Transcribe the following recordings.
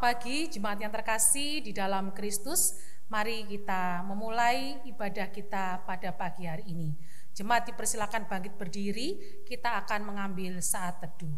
pagi jemaat yang terkasih di dalam Kristus. Mari kita memulai ibadah kita pada pagi hari ini. Jemaat dipersilakan bangkit berdiri, kita akan mengambil saat teduh.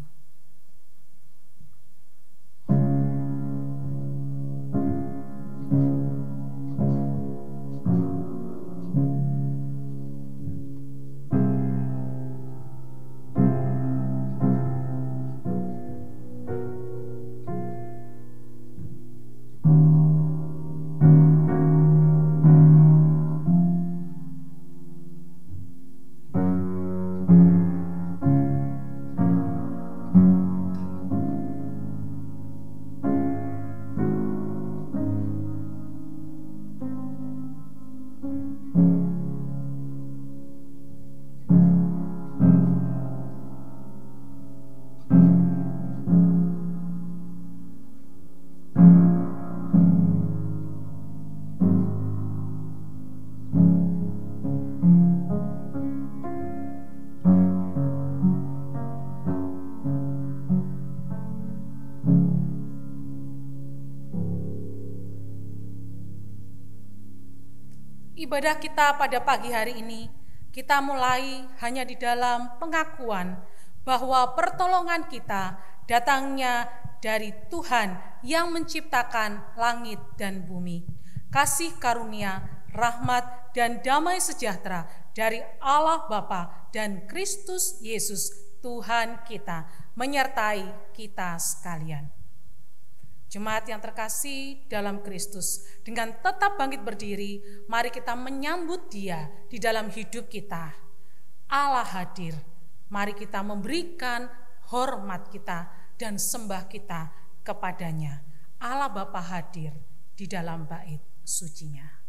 Ibadah kita pada pagi hari ini, kita mulai hanya di dalam pengakuan bahwa pertolongan kita datangnya dari Tuhan yang menciptakan langit dan bumi. Kasih karunia, rahmat, dan damai sejahtera dari Allah Bapa dan Kristus Yesus Tuhan kita menyertai kita sekalian. Jemaat yang terkasih dalam Kristus, dengan tetap bangkit berdiri, mari kita menyambut Dia di dalam hidup kita. Allah hadir, mari kita memberikan hormat kita dan sembah kita kepadanya. Allah Bapa hadir di dalam bait sucinya.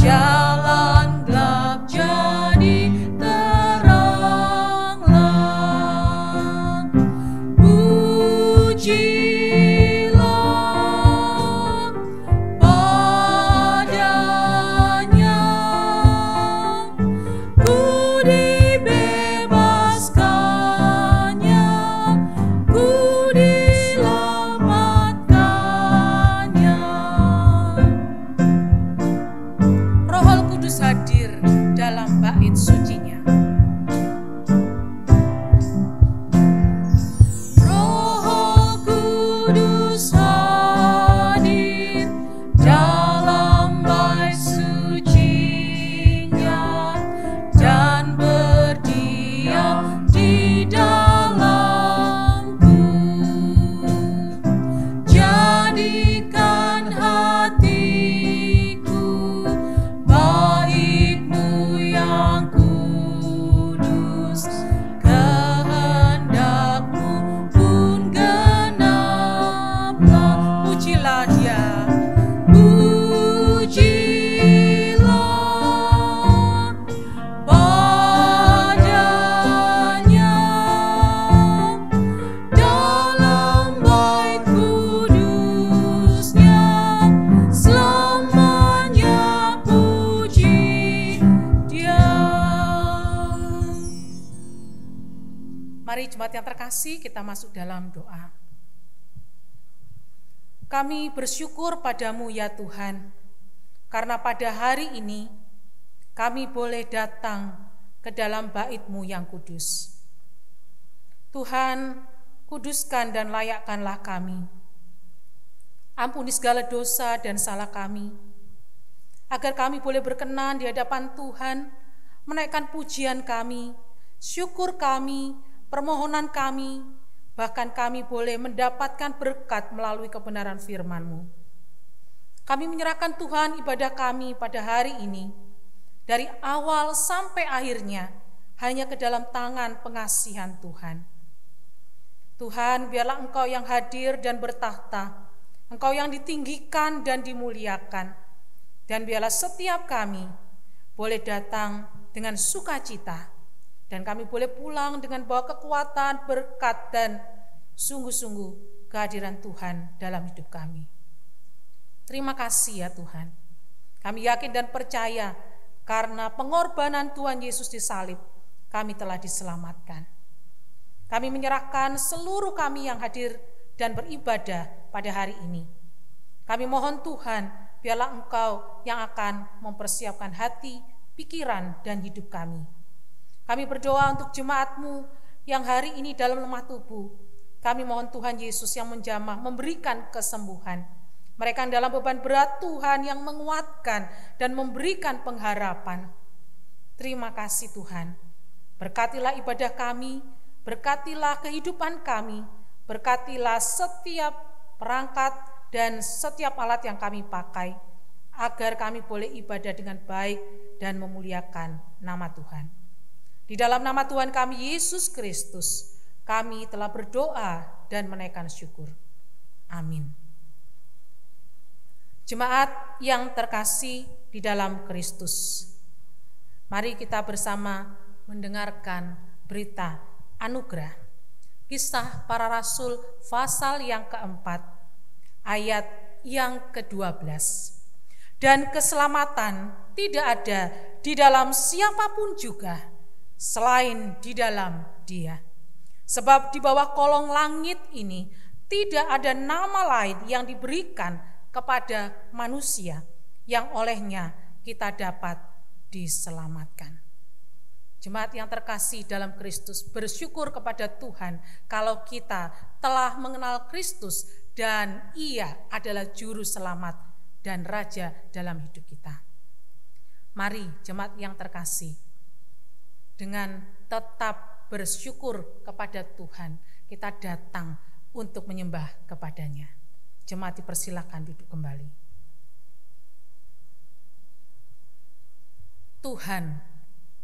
Jalan gelap jadi Mari jemaat yang terkasih, kita masuk dalam doa. Kami bersyukur padamu ya Tuhan, karena pada hari ini kami boleh datang ke dalam bait-Mu yang kudus. Tuhan, kuduskan dan layakkanlah kami. Ampuni segala dosa dan salah kami, agar kami boleh berkenan di hadapan Tuhan, menaikkan pujian kami, syukur kami, permohonan kami, bahkan kami boleh mendapatkan berkat melalui kebenaran firman-Mu. Kami menyerahkan Tuhan ibadah kami pada hari ini, dari awal sampai akhirnya, hanya ke dalam tangan pengasihan Tuhan. Tuhan, biarlah Engkau yang hadir dan bertahta, Engkau yang ditinggikan dan dimuliakan, dan biarlah setiap kami boleh datang dengan sukacita, dan kami boleh pulang dengan bawa kekuatan, berkat, dan sungguh-sungguh kehadiran Tuhan dalam hidup kami. Terima kasih ya Tuhan. Kami yakin dan percaya karena pengorbanan Tuhan Yesus di salib, kami telah diselamatkan. Kami menyerahkan seluruh kami yang hadir dan beribadah pada hari ini. Kami mohon Tuhan, biarlah Engkau yang akan mempersiapkan hati, pikiran, dan hidup kami. Kami berdoa untuk jemaat-Mu yang hari ini dalam lemah tubuh. Kami mohon Tuhan Yesus yang menjamah, memberikan kesembuhan. Mereka dalam beban berat, Tuhan yang menguatkan dan memberikan pengharapan. Terima kasih Tuhan. Berkatilah ibadah kami, berkatilah kehidupan kami, berkatilah setiap perangkat dan setiap alat yang kami pakai, agar kami boleh ibadah dengan baik dan memuliakan nama Tuhan. Di dalam nama Tuhan kami Yesus Kristus, kami telah berdoa dan menaikkan syukur. Amin. Jemaat yang terkasih di dalam Kristus, mari kita bersama mendengarkan berita anugerah. Kisah Para Rasul pasal yang keempat, ayat yang ke-12. Dan keselamatan tidak ada di dalam siapapun juga, selain di dalam Dia. Sebab di bawah kolong langit ini tidak ada nama lain yang diberikan kepada manusia yang olehnya kita dapat diselamatkan. Jemaat yang terkasih dalam Kristus, bersyukur kepada Tuhan kalau kita telah mengenal Kristus dan Ia adalah juru selamat dan raja dalam hidup kita. Mari jemaat yang terkasih, dengan tetap bersyukur kepada Tuhan, kita datang untuk menyembah kepadanya. Jemaat dipersilakan duduk kembali. Tuhan,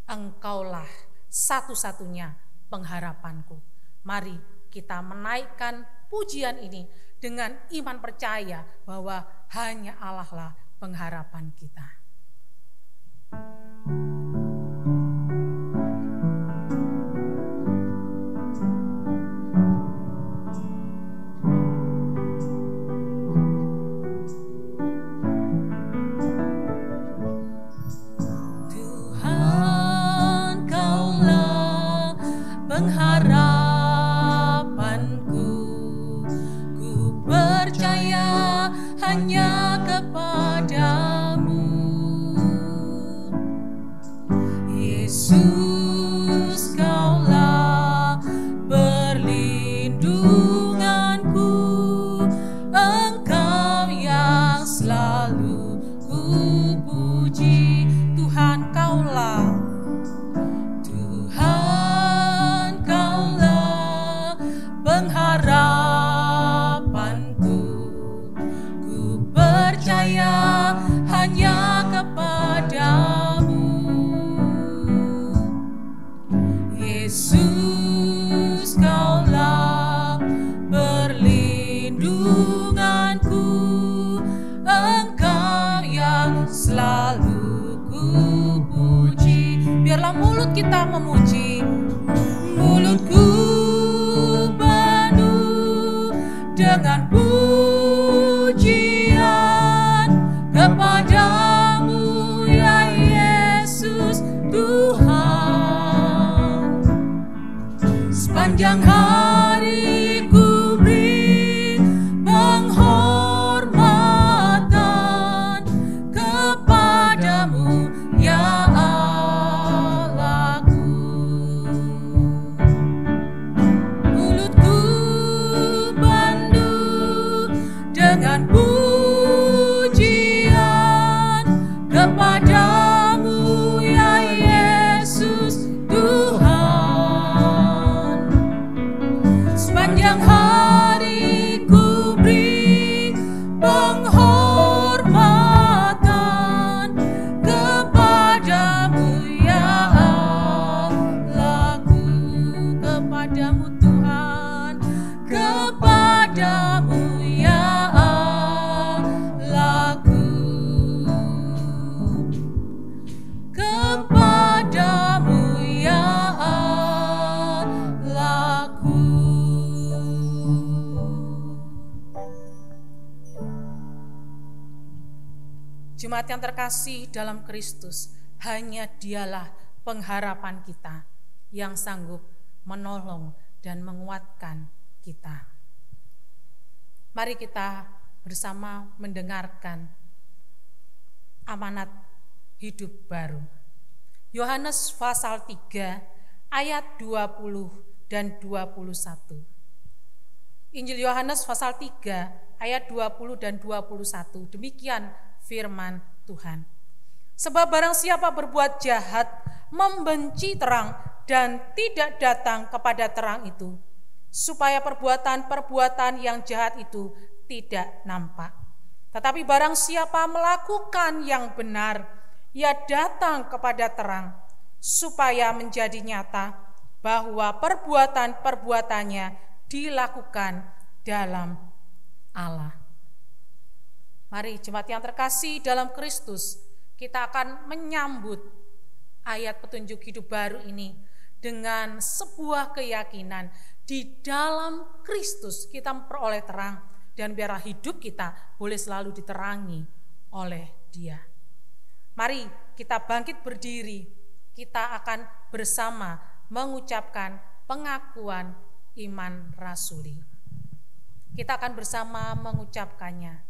Engkaulah satu-satunya pengharapanku. Mari kita menaikkan pujian ini dengan iman percaya bahwa hanya Allah lah pengharapan kita. Pengharapanku, ku percaya hanya kepadamu, Yesus, Kaulah perlindunganku, Engkau yang selalu ku puji. Tuhan, Kaulah pengharapanku, ku percaya hanya kepadamu, Yesus, Kaulah perlindunganku, Engkau yang selalu ku puji. Biarlah mulut kita memuji, mulutku dengan pujian kepadamu ya Yesus Tuhan. Sepanjang hari ku beri penghormatan kepadamu ya Allahku. Mulutku penuh dengan pujian kepadamu ya Yesus Tuhan. Sepanjang hari ku beri penghormatan kepadamu ya Allahku. Kepadamu Tuhan, kepadamu ya Allahku. Kepadamu ya Allahku. Jemaat yang terkasih dalam Kristus, hanya Dialah pengharapan kita yang sanggup menolong dan menguatkan kita. Mari kita bersama mendengarkan amanat hidup baru. Yohanes pasal 3 ayat 20 dan 21. Injil Yohanes pasal 3 ayat 20 dan 21. Demikian firman Tuhan. Sebab barang siapa berbuat jahat, membenci terang dan tidak datang kepada terang itu, supaya perbuatan-perbuatan yang jahat itu tidak nampak. Tetapi barang siapa melakukan yang benar, ia datang kepada terang, supaya menjadi nyata bahwa perbuatan-perbuatannya dilakukan dalam Allah. Mari jemaat yang terkasih dalam Kristus, kita akan menyambut ayat petunjuk hidup baru ini dengan sebuah keyakinan di dalam Kristus kita memperoleh terang, dan biarlah hidup kita boleh selalu diterangi oleh Dia. Mari kita bangkit berdiri, kita akan bersama mengucapkan pengakuan iman rasuli. Kita akan bersama mengucapkannya.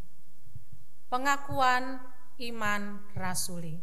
Pengakuan iman rasuli.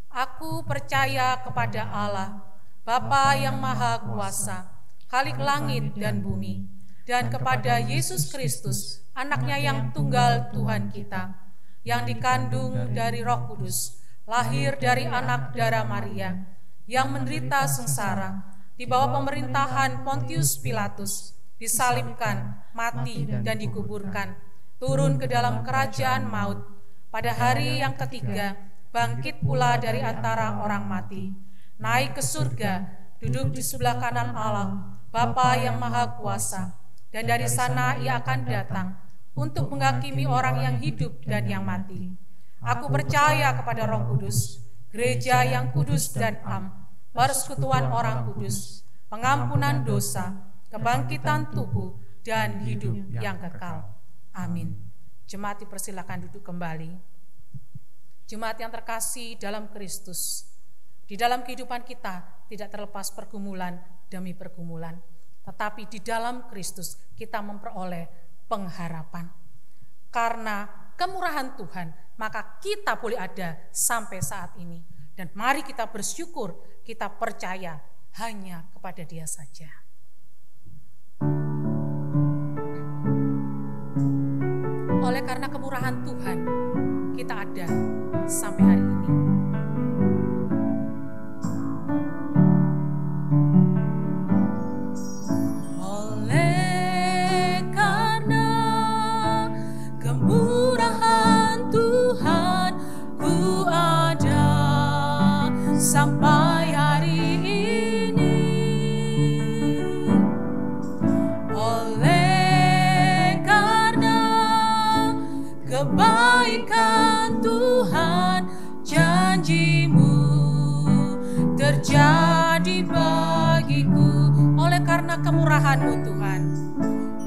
Aku percaya kepada Allah, Bapa yang Maha Kuasa, Khalik langit dan bumi, dan kepada Yesus Kristus, anaknya yang tunggal Tuhan kita, yang dikandung dari Roh Kudus, lahir dari anak darah Maria, yang menderita sengsara, di bawah pemerintahan Pontius Pilatus, disalibkan, mati, dan dikuburkan, turun ke dalam kerajaan maut, pada hari yang ketiga bangkit pula dari antara orang mati, naik ke surga, duduk di sebelah kanan Allah, Bapa yang Maha Kuasa, dan dari sana Ia akan datang untuk menghakimi orang yang hidup dan yang mati. Aku percaya kepada Roh Kudus, gereja yang kudus dan am, persekutuan orang kudus, pengampunan dosa, kebangkitan tubuh, dan hidup yang kekal. Amin. Jemaat dipersilakan duduk kembali. Jemaat yang terkasih dalam Kristus, di dalam kehidupan kita tidak terlepas pergumulan demi pergumulan, tetapi di dalam Kristus kita memperoleh pengharapan. Karena kemurahan Tuhan, maka kita boleh ada sampai saat ini. Dan mari kita bersyukur, kita percaya hanya kepada Dia saja. Oleh karena kemurahan Tuhan, kita ada sampai hari ini. Oleh karena kemurahan Tuhan, ku ada sampai hari ini. Oleh karena kebaikan Tuhan, janji-Mu terjadi bagiku. Oleh karena kemurahan-Mu Tuhan,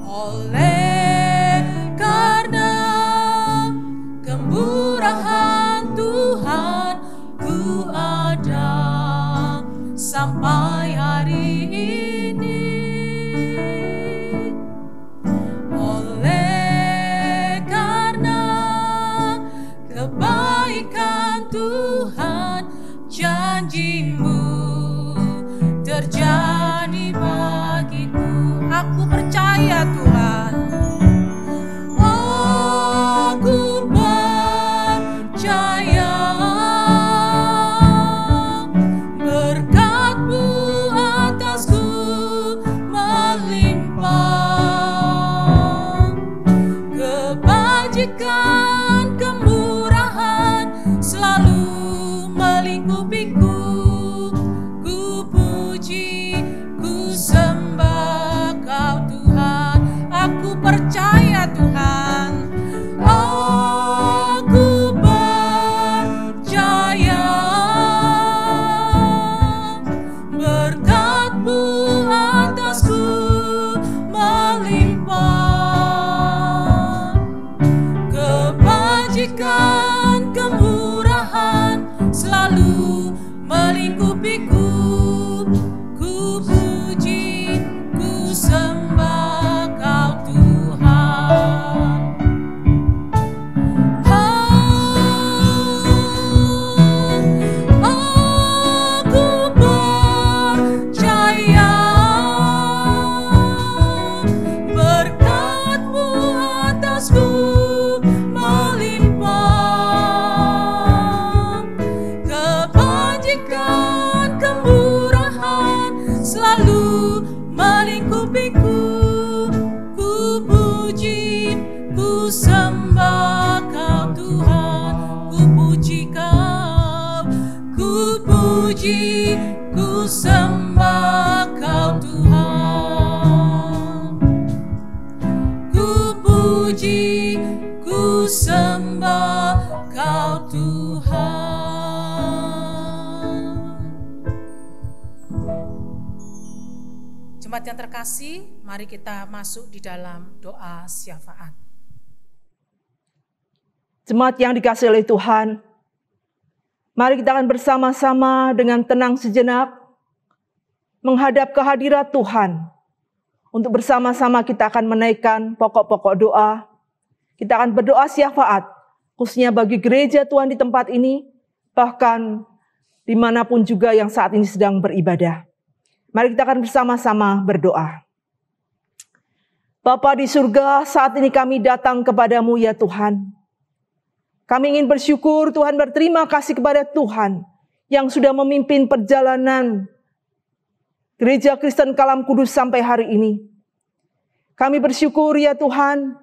oleh karena kemurahan Tuhan, ku ada sampai hari ini. janji-Mu terjadi bagiku. Aku percaya Tuhan. Aku percaya berkat-Mu atasku melimpah, kebajikan, kemurahan selalu melingkupiku. Ku puji, ku sembah Kau Tuhan. Aku percaya Tuhan. Aku percaya berkat-Mu atasku melimpah, kebajikan, kemurahan selalu melingkupiku. Ku puji, ku sembah Kau Tuhan. Aku percaya berkat-Mu atasku melimpah, kebajikan, kemurahan selalu melingkupiku. Ku puji, ku sembah Kau Tuhan. Ku puji Kau, ku puji, ku sembah Kau Tuhan. Ku puji, ku sembah Kau Tuhan. Jemaat yang terkasih, mari kita masuk di dalam doa syafaat. Jemaat yang dikasihi oleh Tuhan, mari kita akan bersama-sama dengan tenang sejenak menghadap kehadirat Tuhan. Untuk bersama-sama kita akan menaikkan pokok-pokok doa. Kita akan berdoa syafaat, khususnya bagi gereja Tuhan di tempat ini, bahkan dimanapun juga yang saat ini sedang beribadah. Mari kita akan bersama-sama berdoa. Bapa di surga, saat ini kami datang kepadamu ya Tuhan. Kami ingin bersyukur Tuhan, berterima kasih kepada Tuhan yang sudah memimpin perjalanan Gereja Kristen Kalam Kudus sampai hari ini. Kami bersyukur ya Tuhan,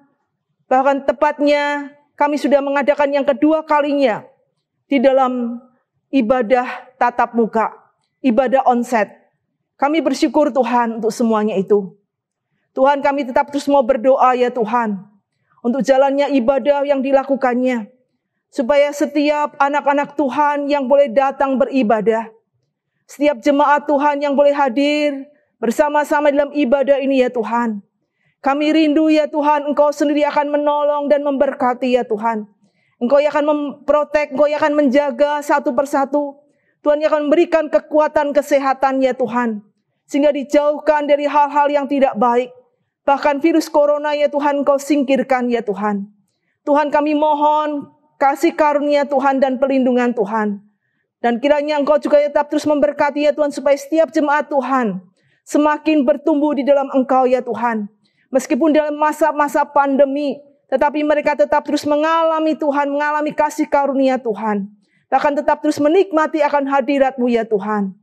bahkan tepatnya kami sudah mengadakan yang kedua kalinya di dalam ibadah tatap muka, ibadah onsite. Kami bersyukur Tuhan untuk semuanya itu. Tuhan, kami tetap terus mau berdoa ya Tuhan, untuk jalannya ibadah yang dilakukannya. Supaya setiap anak-anak Tuhan yang boleh datang beribadah, setiap jemaat Tuhan yang boleh hadir bersama-sama dalam ibadah ini ya Tuhan. Kami rindu ya Tuhan, Engkau sendiri akan menolong dan memberkati ya Tuhan. Engkau yang akan memprotek, Engkau yang akan menjaga satu persatu. Tuhan yang akan memberikan kekuatan kesehatan ya Tuhan. Sehingga dijauhkan dari hal-hal yang tidak baik. Bahkan virus corona ya Tuhan, Engkau singkirkan ya Tuhan. Tuhan, kami mohon kasih karunia Tuhan dan perlindungan Tuhan. Dan kiranya Engkau juga tetap terus memberkati ya Tuhan, supaya setiap jemaat Tuhan semakin bertumbuh di dalam Engkau ya Tuhan. Meskipun dalam masa-masa pandemi, tetapi mereka tetap terus mengalami Tuhan, mengalami kasih karunia Tuhan. Bahkan tetap terus menikmati akan hadirat-Mu ya Tuhan.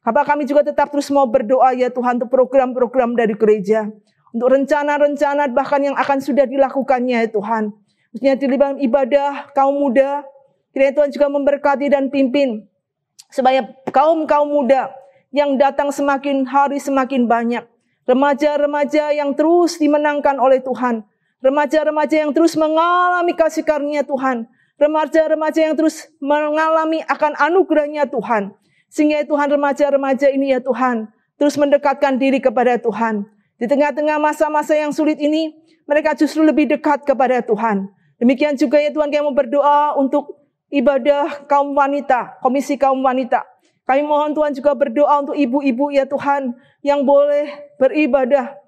Bapak, kami juga tetap terus mau berdoa ya Tuhan untuk program-program dari gereja. Untuk rencana-rencana bahkan yang akan sudah dilakukannya ya Tuhan. Khususnya di dalam ibadah kaum muda, kiranya Tuhan juga memberkati dan pimpin. Supaya kaum-kaum muda yang datang semakin hari semakin banyak. Remaja-remaja yang terus dimenangkan oleh Tuhan. Remaja-remaja yang terus mengalami kasih karunia Tuhan. Remaja-remaja yang terus mengalami akan anugerahnya Tuhan. Sehingga Tuhan, remaja-remaja ini ya Tuhan, terus mendekatkan diri kepada Tuhan. Di tengah-tengah masa-masa yang sulit ini, mereka justru lebih dekat kepada Tuhan. Demikian juga ya Tuhan, kami mau berdoa untuk ibadah kaum wanita, komisi kaum wanita. Kami mohon Tuhan juga berdoa untuk ibu-ibu ya Tuhan, yang boleh beribadah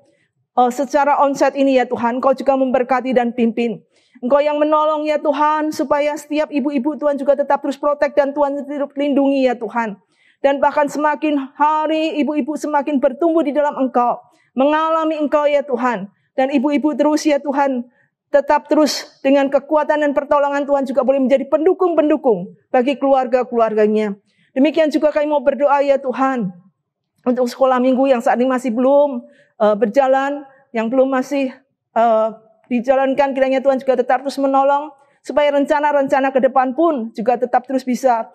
secara onsite ini ya Tuhan. Engkau juga memberkati dan pimpin. Engkau yang menolong ya Tuhan, supaya setiap ibu-ibu Tuhan juga tetap terus protek dan Tuhan terus lindungi ya Tuhan. Dan bahkan semakin hari ibu-ibu semakin bertumbuh di dalam Engkau, mengalami Engkau ya Tuhan. Dan ibu-ibu terus ya Tuhan, tetap terus dengan kekuatan dan pertolongan Tuhan juga boleh menjadi pendukung-pendukung bagi keluarga-keluarganya. Demikian juga kami mau berdoa ya Tuhan, untuk sekolah minggu yang saat ini masih belum berjalan, yang belum masih dijalankan, kiranya Tuhan juga tetap terus menolong, supaya rencana-rencana ke depan pun juga tetap terus bisa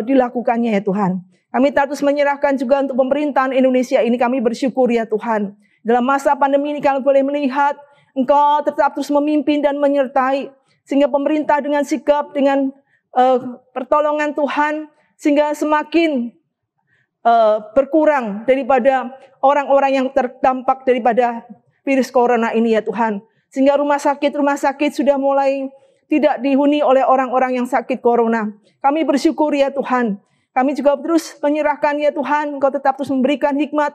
dilakukannya ya Tuhan. Kami terus menyerahkan juga untuk pemerintahan Indonesia ini, kami bersyukur ya Tuhan. Dalam masa pandemi ini kami boleh melihat Engkau tetap terus memimpin dan menyertai, sehingga pemerintah dengan sikap, dengan pertolongan Tuhan, sehingga semakin berkurang daripada orang-orang yang terdampak daripada virus corona ini ya Tuhan. Sehingga rumah sakit sudah mulai tidak dihuni oleh orang-orang yang sakit corona. Kami bersyukur ya Tuhan. Kami juga terus menyerahkan ya Tuhan, Engkau tetap terus memberikan hikmat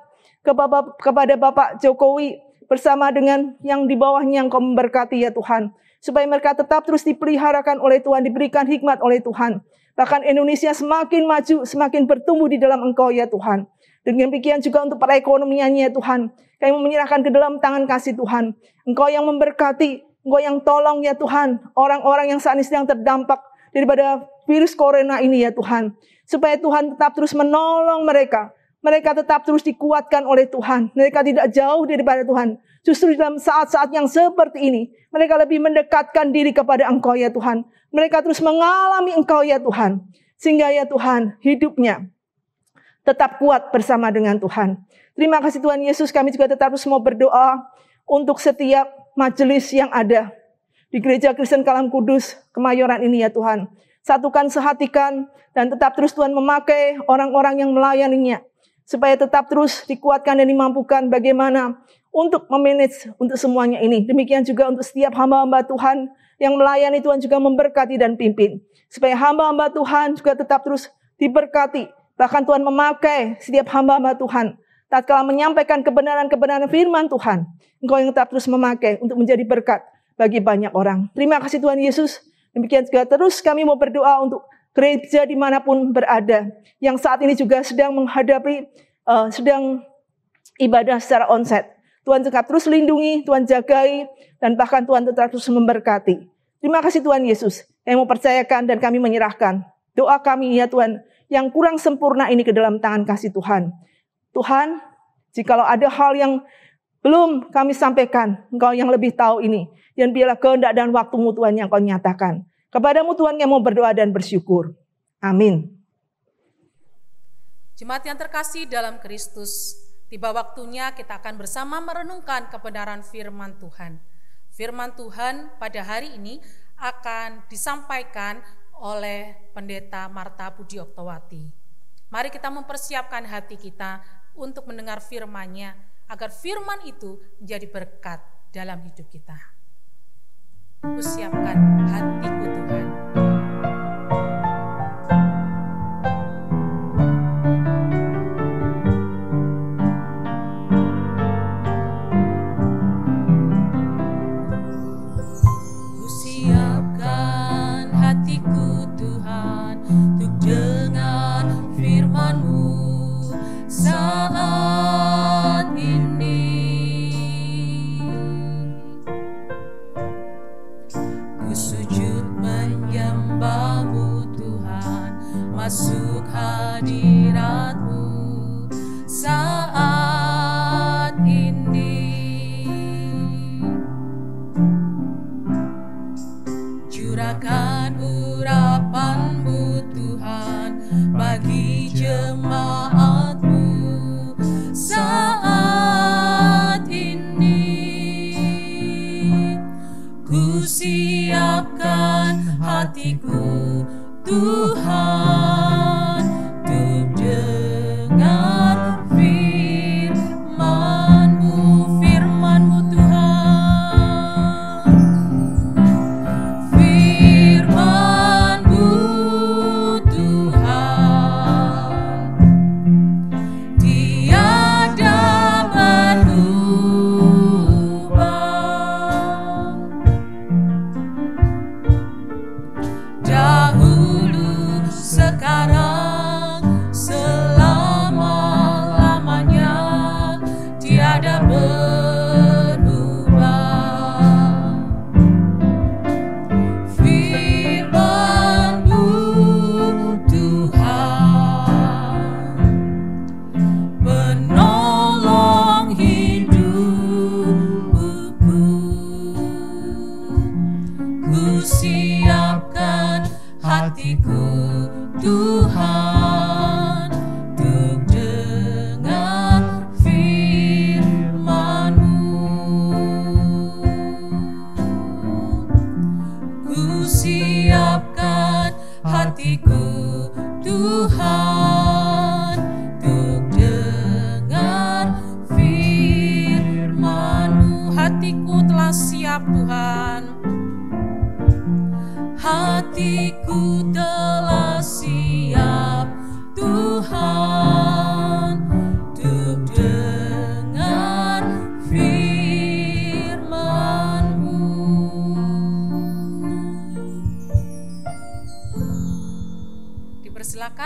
kepada Bapak Jokowi bersama dengan yang di bawahnya, Engkau memberkati ya Tuhan. Supaya mereka tetap terus dipeliharakan oleh Tuhan, diberikan hikmat oleh Tuhan. Bahkan Indonesia semakin maju, semakin bertumbuh di dalam Engkau ya Tuhan. Dan demikian juga untuk perekonomiannya ya Tuhan. Kami menyerahkan ke dalam tangan kasih Tuhan. Engkau yang memberkati, Engkau yang tolong ya Tuhan. Orang-orang yang saat ini sedang terdampak daripada virus corona ini ya Tuhan. Supaya Tuhan tetap terus menolong mereka. Mereka tetap terus dikuatkan oleh Tuhan. Mereka tidak jauh daripada Tuhan. Justru dalam saat-saat yang seperti ini, mereka lebih mendekatkan diri kepada Engkau ya Tuhan. Mereka terus mengalami Engkau ya Tuhan. Sehingga ya Tuhan, hidupnya tetap kuat bersama dengan Tuhan. Terima kasih Tuhan Yesus, kami juga tetap terus mau berdoa untuk setiap majelis yang ada di Gereja Kristen Kalam Kudus Kemayoran ini ya Tuhan. Satukan, sehatikan, dan tetap terus Tuhan memakai orang-orang yang melayaninya. Supaya tetap terus dikuatkan dan dimampukan bagaimana untuk memanage untuk semuanya ini. Demikian juga untuk setiap hamba-hamba Tuhan yang melayani, Tuhan juga memberkati dan pimpin. Supaya hamba-hamba Tuhan juga tetap terus diberkati. Bahkan Tuhan memakai setiap hamba-hamba Tuhan. Tatkala menyampaikan kebenaran-kebenaran firman Tuhan, Engkau yang tetap terus memakai untuk menjadi berkat bagi banyak orang. Terima kasih Tuhan Yesus. Demikian juga terus kami mau berdoa untuk gereja dimanapun berada, yang saat ini juga sedang menghadapi, sedang ibadah secara onsite. Tuhan tetap terus lindungi, Tuhan jagai, dan bahkan Tuhan tetap terus memberkati. Terima kasih Tuhan Yesus, yang mau percayakan dan kami menyerahkan doa kami ya Tuhan, yang kurang sempurna ini ke dalam tangan kasih Tuhan. Tuhan, jikalau ada hal yang belum kami sampaikan, Engkau yang lebih tahu ini, dan biarlah kehendak dan waktu-Mu Tuhan yang Kau nyatakan. Kepada-Mu Tuhan yang mau berdoa dan bersyukur. Amin. Jemaat yang terkasih dalam Kristus, tiba waktunya kita akan bersama merenungkan kebenaran firman Tuhan. Firman Tuhan pada hari ini akan disampaikan oleh Pendeta Marta Budi Oktowati. Mari kita mempersiapkan hati kita untuk mendengar firman-Nya, agar firman itu menjadi berkat dalam hidup kita. Kusiapkan hatiku Tuhan. Kusiapkan hatiku Tuhan untuk dengar firman-Mu saat ini. Ku sujud menyembah-Mu Tuhan, masuk hadirat-Mu saat ini. Curahkan urapan-Mu Tuhan bagi jemaat-Mu saat ini. Ku siapkan hatiku Tuhan untuk dengar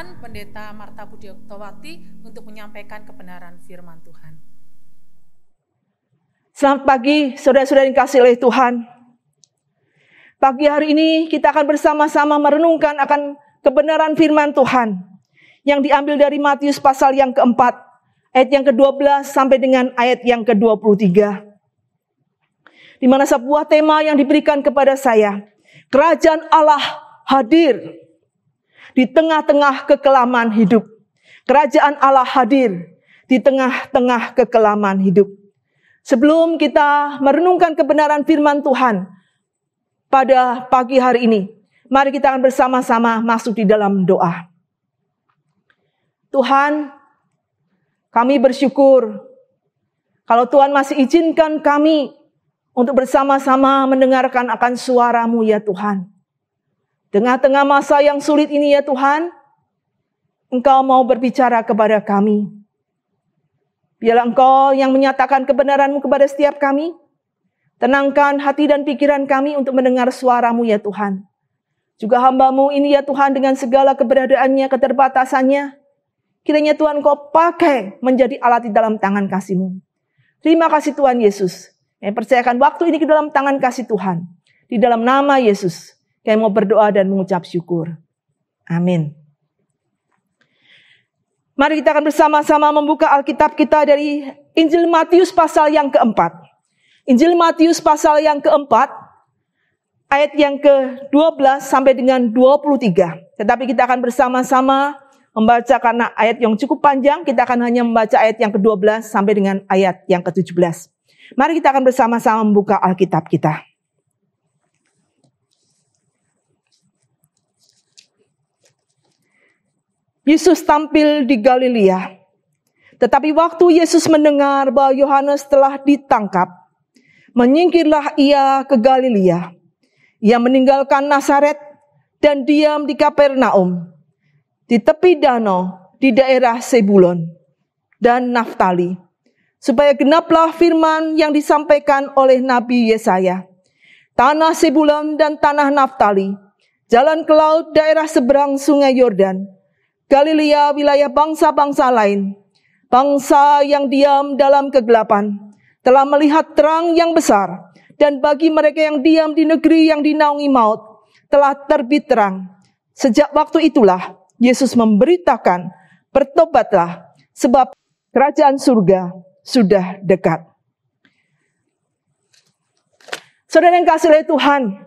persilakan Pendeta Marta Budi Oktawati untuk menyampaikan kebenaran firman Tuhan. Selamat pagi saudara-saudara yang dikasihi oleh Tuhan. Pagi hari ini kita akan bersama-sama merenungkan akan kebenaran firman Tuhan yang diambil dari Matius pasal yang keempat, ayat yang ke-12 sampai dengan ayat yang ke-23. Di mana sebuah tema yang diberikan kepada saya, kerajaan Allah hadir di tengah-tengah kekelaman hidup. Kerajaan Allah hadir di tengah-tengah kekelaman hidup. Sebelum kita merenungkan kebenaran firman Tuhan pada pagi hari ini, mari kita akan bersama-sama masuk di dalam doa. Tuhan, kami bersyukur kalau Tuhan masih izinkan kami untuk bersama-sama mendengarkan akan suara-Mu ya Tuhan. Tengah-tengah masa yang sulit ini ya Tuhan, Engkau mau berbicara kepada kami. Biarlah Engkau yang menyatakan kebenaran-Mu kepada setiap kami. Tenangkan hati dan pikiran kami untuk mendengar suara-Mu ya Tuhan. Juga hamba-Mu ini ya Tuhan dengan segala keberadaannya, keterbatasannya. Kiranya Tuhan Engkau pakai menjadi alat di dalam tangan kasih-Mu. Terima kasih Tuhan Yesus. Kami percayakan waktu ini ke dalam tangan kasih Tuhan. Di dalam nama Yesus, kami mau berdoa dan mengucap syukur. Amin. Mari kita akan bersama-sama membuka Alkitab kita dari Injil Matius pasal yang keempat. Injil Matius pasal yang keempat, ayat yang ke-12 sampai dengan 23. Tetapi kita akan bersama-sama membaca karena ayat yang cukup panjang, kita akan hanya membaca ayat yang ke-12 sampai dengan ayat yang ke-17. Mari kita akan bersama-sama membuka Alkitab kita. Yesus tampil di Galilea. Tetapi waktu Yesus mendengar bahwa Yohanes telah ditangkap, menyingkirlah ia ke Galilea. Ia meninggalkan Nazaret dan diam di Kapernaum, di tepi danau di daerah Zebulon dan Naftali, supaya genaplah firman yang disampaikan oleh Nabi Yesaya. Tanah Zebulon dan tanah Naftali, jalan ke laut daerah seberang sungai Yordan, Galilea wilayah bangsa-bangsa lain, bangsa yang diam dalam kegelapan, telah melihat terang yang besar, dan bagi mereka yang diam di negeri yang dinaungi maut, telah terbit terang. Sejak waktu itulah Yesus memberitakan, bertobatlah, sebab kerajaan surga sudah dekat. Saudara yang kasih oleh Tuhan,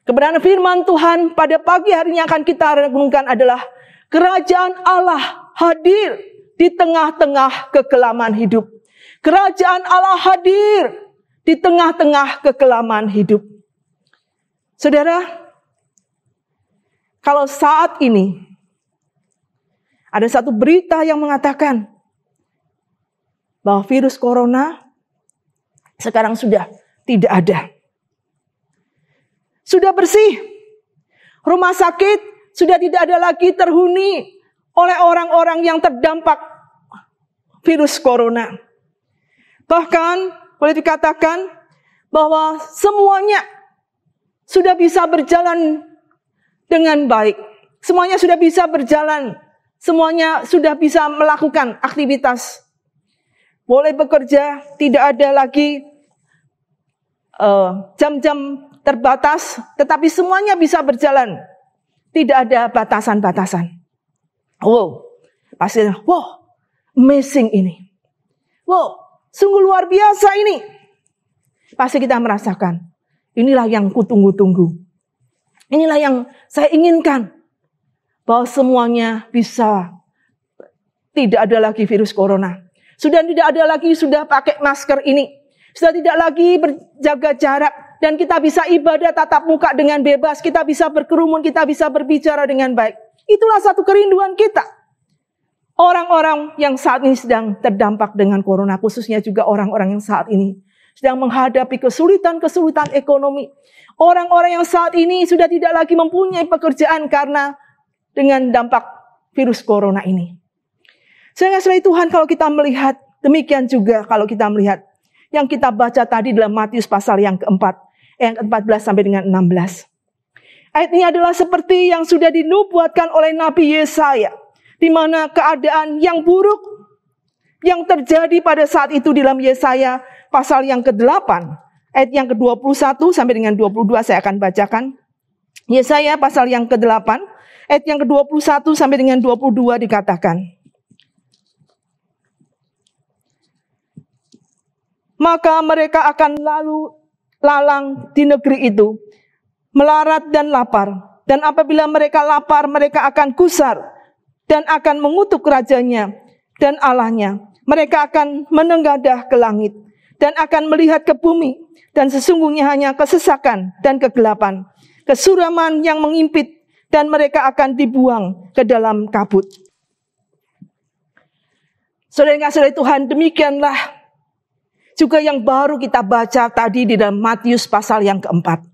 kebenaran firman Tuhan pada pagi hari ini akan kita renungkan adalah kerajaan Allah hadir di tengah-tengah kekelaman hidup. Kerajaan Allah hadir di tengah-tengah kekelaman hidup. Saudara, kalau saat ini ada satu berita yang mengatakan bahwa virus corona sekarang sudah tidak ada. Sudah bersih. Rumah sakit sudah tidak ada lagi terhuni oleh orang-orang yang terdampak virus corona. Bahkan boleh dikatakan bahwa semuanya sudah bisa berjalan dengan baik. Semuanya sudah bisa berjalan. Semuanya sudah bisa melakukan aktivitas. Boleh bekerja, tidak ada lagi jam-jam terbatas, tetapi semuanya bisa berjalan. Tidak ada batasan-batasan. Wow, pasti, wow, amazing ini. Wow, sungguh luar biasa ini. Pasti kita merasakan, inilah yang kutunggu-tunggu. Inilah yang saya inginkan. Bahwa semuanya bisa, tidak ada lagi virus corona. Sudah tidak ada lagi, sudah pakai masker ini. Sudah tidak lagi berjaga jarak. Dan kita bisa ibadah tatap muka dengan bebas. Kita bisa berkerumun, kita bisa berbicara dengan baik. Itulah satu kerinduan kita. Orang-orang yang saat ini sedang terdampak dengan corona. Khususnya juga orang-orang yang saat ini sedang menghadapi kesulitan-kesulitan ekonomi. Orang-orang yang saat ini sudah tidak lagi mempunyai pekerjaan karena dengan dampak virus corona ini. Sehingga selain Tuhan kalau kita melihat, demikian juga kalau kita melihat yang kita baca tadi dalam Matius pasal yang keempat, yang ke-14 sampai dengan 16. Ayat ini adalah seperti yang sudah dinubuatkan oleh Nabi Yesaya, di mana keadaan yang buruk yang terjadi pada saat itu di dalam Yesaya pasal yang ke-8, ayat yang ke-21 sampai dengan 22 saya akan bacakan. Yesaya pasal yang ke-8, ayat yang ke-21 sampai dengan 22 dikatakan, maka mereka akan lalu lalang di negeri itu, melarat dan lapar. Dan apabila mereka lapar, mereka akan gusar dan akan mengutuk rajanya dan Allahnya. Mereka akan menengadah ke langit dan akan melihat ke bumi. Dan sesungguhnya hanya kesesakan dan kegelapan, kesuraman yang mengimpit, dan mereka akan dibuang ke dalam kabut. Saudara-saudara Tuhan, demikianlah juga yang baru kita baca tadi di dalam Matius pasal yang keempat.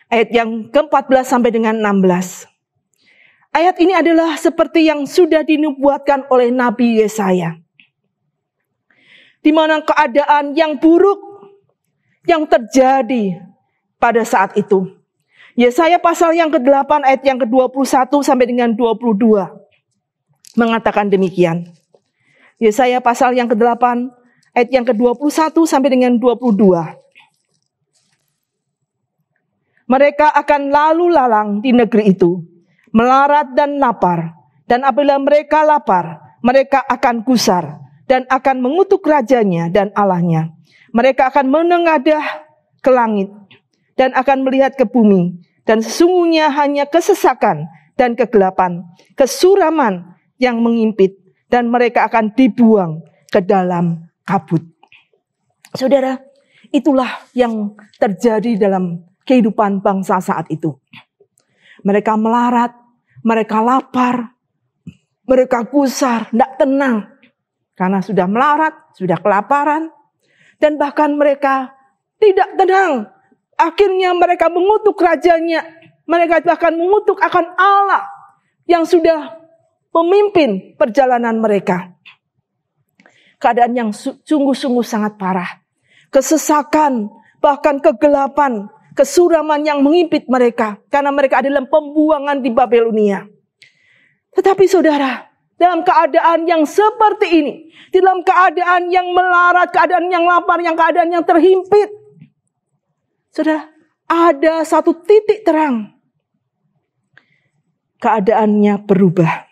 Ayat yang ke-14 sampai dengan 16. Ayat ini adalah seperti yang sudah dinubuatkan oleh Nabi Yesaya. Di mana keadaan yang buruk yang terjadi pada saat itu. Yesaya pasal yang ke-8 ayat yang ke-21 sampai dengan 22 mengatakan demikian. Yesaya pasal yang ke-8 ayat yang ke-21 sampai dengan 22. Mereka akan lalu lalang di negeri itu, melarat dan lapar. Dan apabila mereka lapar, mereka akan gusar dan akan mengutuk rajanya dan Allahnya. Mereka akan menengadah ke langit dan akan melihat ke bumi. Dan sesungguhnya hanya kesesakan dan kegelapan, kesuraman yang mengimpit, dan mereka akan dibuang ke dalam kabut. Saudara, itulah yang terjadi dalam kehidupan bangsa saat itu. Mereka melarat, mereka lapar, mereka gusar, tidak tenang. Karena sudah melarat, sudah kelaparan, dan bahkan mereka tidak tenang. Akhirnya mereka mengutuk rajanya, mereka bahkan mengutuk akan Allah yang sudah memimpin perjalanan mereka. Keadaan yang sungguh-sungguh sangat parah. Kesesakan, bahkan kegelapan, kesuraman yang mengimpit mereka. Karena mereka adalah pembuangan di Babelonia. Tetapi saudara, dalam keadaan yang seperti ini, dalam keadaan yang melarat, keadaan yang lapar, keadaan yang terhimpit, saudara, ada satu titik terang. Keadaannya berubah.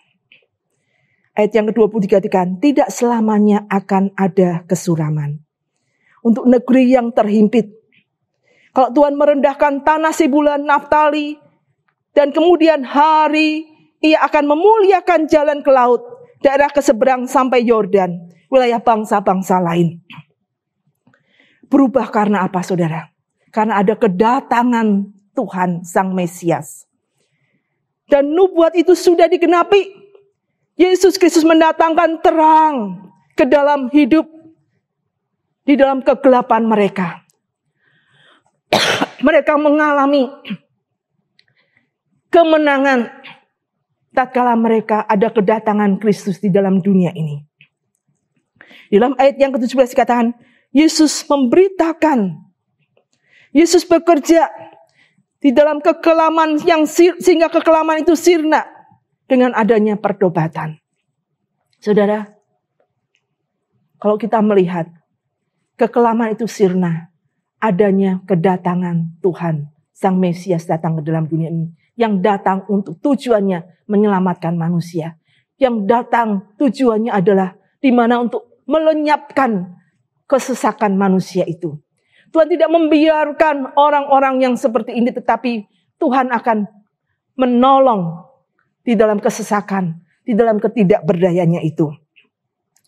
Ayat yang ke-23 dikatakan, tidak selamanya akan ada kesuraman. Untuk negeri yang terhimpit. Kalau Tuhan merendahkan tanah Sebulan Naftali, dan kemudian hari Ia akan memuliakan jalan ke laut, daerah ke seberang sampai Yordan, wilayah bangsa-bangsa lain. Berubah karena apa, saudara? Karena ada kedatangan Tuhan Sang Mesias. Dan nubuat itu sudah digenapi. Yesus Kristus mendatangkan terang ke dalam hidup, di dalam kegelapan mereka. Mereka mengalami kemenangan tatkala mereka ada kedatangan Kristus di dalam dunia ini. Di dalam ayat yang ke-17 dikatakan, Yesus memberitakan, Yesus bekerja di dalam kekelaman yang sehingga kekelaman itu sirna dengan adanya pertobatan. Saudara, kalau kita melihat kekelaman itu sirna, adanya kedatangan Tuhan, Sang Mesias datang ke dalam dunia ini. Yang datang untuk tujuannya menyelamatkan manusia. Yang datang tujuannya adalah di mana untuk melenyapkan kesesakan manusia itu. Tuhan tidak membiarkan orang-orang yang seperti ini, tetapi Tuhan akan menolong di dalam kesesakan, di dalam ketidakberdayanya itu.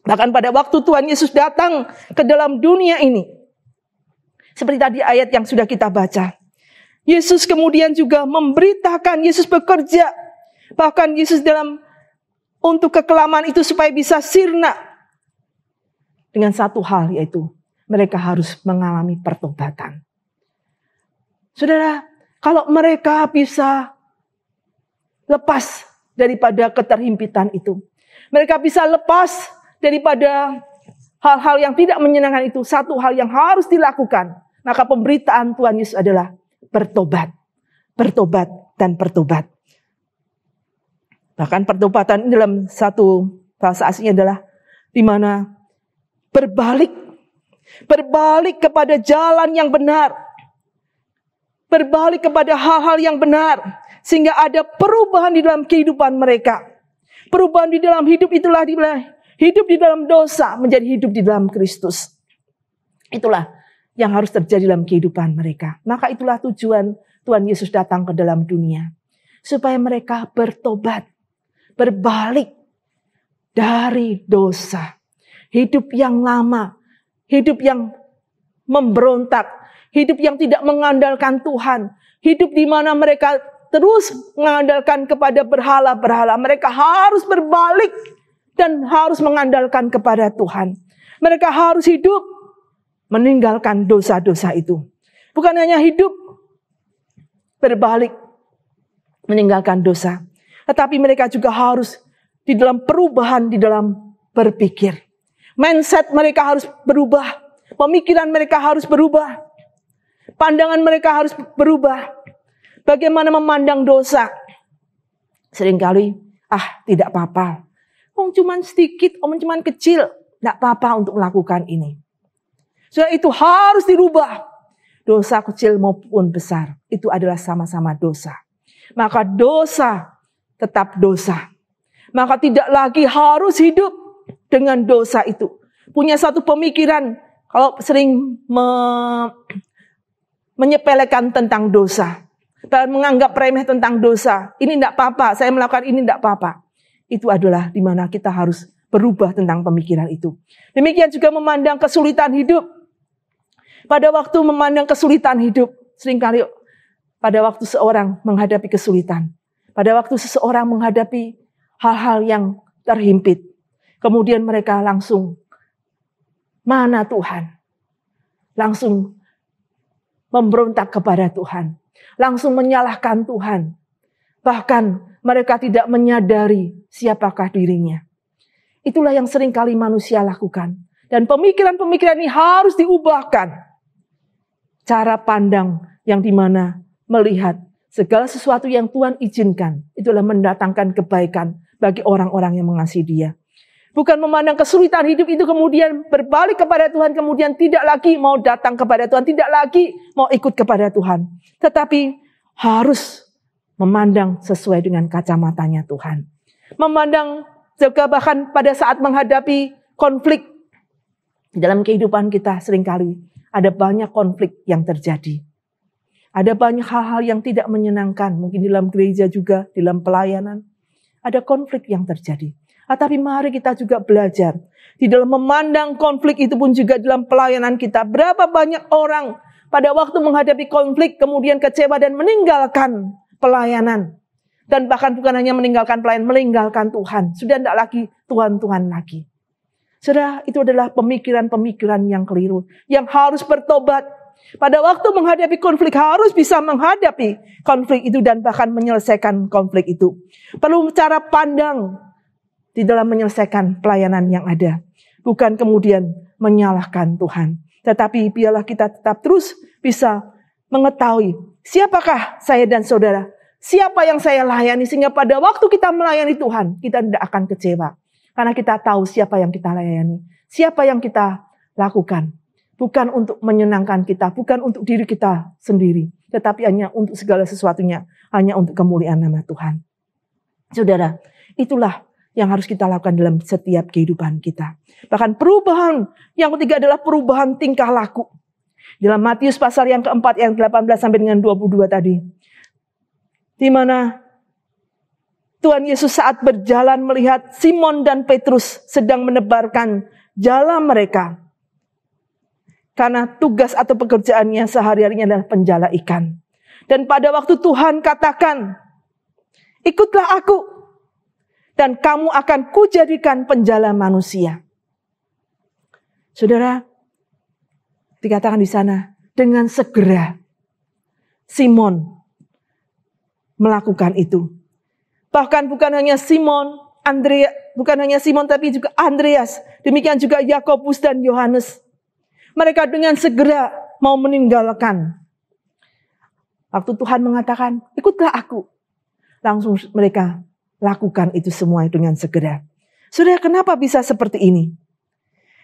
Bahkan pada waktu Tuhan Yesus datang ke dalam dunia ini, seperti tadi ayat yang sudah kita baca. Yesus kemudian juga memberitakan, Yesus bekerja. Bahkan Yesus untuk kekelaman itu supaya bisa sirna. Dengan satu hal, yaitu mereka harus mengalami pertobatan. Saudara, kalau mereka bisa lepas daripada keterhimpitan itu. Mereka bisa lepas daripada hal-hal yang tidak menyenangkan itu. Satu hal yang harus dilakukan. Maka pemberitaan Tuhan Yesus adalah bertobat. bertobat dan bertobat. Bahkan pertobatan ini dalam satu bahasa aslinya adalah di mana berbalik kepada jalan yang benar, berbalik kepada hal-hal yang benar, sehingga ada perubahan di dalam kehidupan mereka. Perubahan di dalam hidup itulah hidup di dalam dosa menjadi hidup di dalam Kristus. Itulah yang harus terjadi dalam kehidupan mereka. Maka itulah tujuan Tuhan Yesus datang ke dalam dunia, supaya mereka bertobat, berbalik dari dosa, hidup yang lama, hidup yang memberontak, hidup yang tidak mengandalkan Tuhan, hidup di mana mereka terus mengandalkan kepada berhala-berhala. Mereka harus berbalik dan harus mengandalkan kepada Tuhan. Mereka harus hidup meninggalkan dosa-dosa itu. Bukan hanya hidup berbalik meninggalkan dosa, tetapi mereka juga harus di dalam perubahan di dalam berpikir. Mindset mereka harus berubah, pemikiran mereka harus berubah, pandangan mereka harus berubah. Bagaimana memandang dosa? Seringkali, tidak apa-apa. Cuman sedikit, cuman kecil. Tidak apa-apa untuk melakukan ini. Sudah itu harus dirubah. Dosa kecil maupun besar, itu adalah sama-sama dosa. Maka dosa tetap dosa. Maka tidak lagi harus hidup dengan dosa itu. Punya satu pemikiran, kalau sering menyepelekan tentang dosa. Dan menganggap remeh tentang dosa. Ini tidak apa-apa, saya melakukan ini tidak apa-apa. Itu adalah di mana kita harus berubah tentang pemikiran itu. Demikian juga memandang kesulitan hidup. Pada waktu memandang kesulitan hidup, seringkali pada waktu seorang menghadapi kesulitan, pada waktu seseorang menghadapi hal-hal yang terhimpit, kemudian mereka langsung, mana Tuhan? Langsung memberontak kepada Tuhan. Langsung menyalahkan Tuhan. Bahkan mereka tidak menyadari siapakah dirinya. Itulah yang seringkali manusia lakukan. Dan pemikiran-pemikiran ini harus diubahkan. Cara pandang yang dimana melihat segala sesuatu yang Tuhan izinkan. Itulah mendatangkan kebaikan bagi orang-orang yang mengasihi Dia. Bukan memandang kesulitan hidup itu kemudian berbalik kepada Tuhan. Kemudian tidak lagi mau datang kepada Tuhan. Tidak lagi mau ikut kepada Tuhan. Tetapi harus memandang sesuai dengan kacamatanya Tuhan. Memandang juga bahkan pada saat menghadapi konflik. Dalam kehidupan kita seringkali ada banyak konflik yang terjadi. Ada banyak hal-hal yang tidak menyenangkan. Mungkin di dalam gereja juga, di dalam pelayanan. Ada konflik yang terjadi. Tapi mari kita juga belajar. Di dalam memandang konflik itu pun juga dalam pelayanan kita. Berapa banyak orang pada waktu menghadapi konflik kemudian kecewa dan meninggalkan pelayanan. Dan bahkan bukan hanya meninggalkan pelayanan, meninggalkan Tuhan. Sudah tidak lagi Tuhan-Tuhan lagi. Sudah itu adalah pemikiran-pemikiran yang keliru. Yang harus bertobat. Pada waktu menghadapi konflik harus bisa menghadapi konflik itu dan bahkan menyelesaikan konflik itu. Perlu cara pandang di dalam menyelesaikan pelayanan yang ada. Bukan kemudian menyalahkan Tuhan. Tetapi biarlah kita tetap terus bisa mengetahui siapakah saya dan saudara. Siapa yang saya layani sehingga pada waktu kita melayani Tuhan kita tidak akan kecewa. Karena kita tahu siapa yang kita layani. Siapa yang kita lakukan. Bukan untuk menyenangkan kita. Bukan untuk diri kita sendiri. Tetapi hanya untuk segala sesuatunya. Hanya untuk kemuliaan nama Tuhan. Saudara, itulah yang harus kita lakukan dalam setiap kehidupan kita. Bahkan perubahan yang ketiga adalah perubahan tingkah laku. Dalam Matius pasal yang keempat, yang 18 sampai dengan 22 tadi. Di mana Tuhan Yesus saat berjalan melihat Simon dan Petrus sedang menebarkan jala mereka. Karena tugas atau pekerjaannya sehari-harinya adalah penjala ikan. Dan pada waktu Tuhan katakan, ikutlah aku. Dan kamu akan kujadikan penjala manusia. Saudara, dikatakan di sana, dengan segera Simon melakukan itu. Bahkan bukan hanya Simon, tapi juga Andreas, demikian juga Yakobus dan Yohanes. Mereka dengan segera mau meninggalkan Waktu Tuhan mengatakan, ikutlah aku. Langsung mereka lakukan itu semua dengan segera. Saudara, kenapa bisa seperti ini?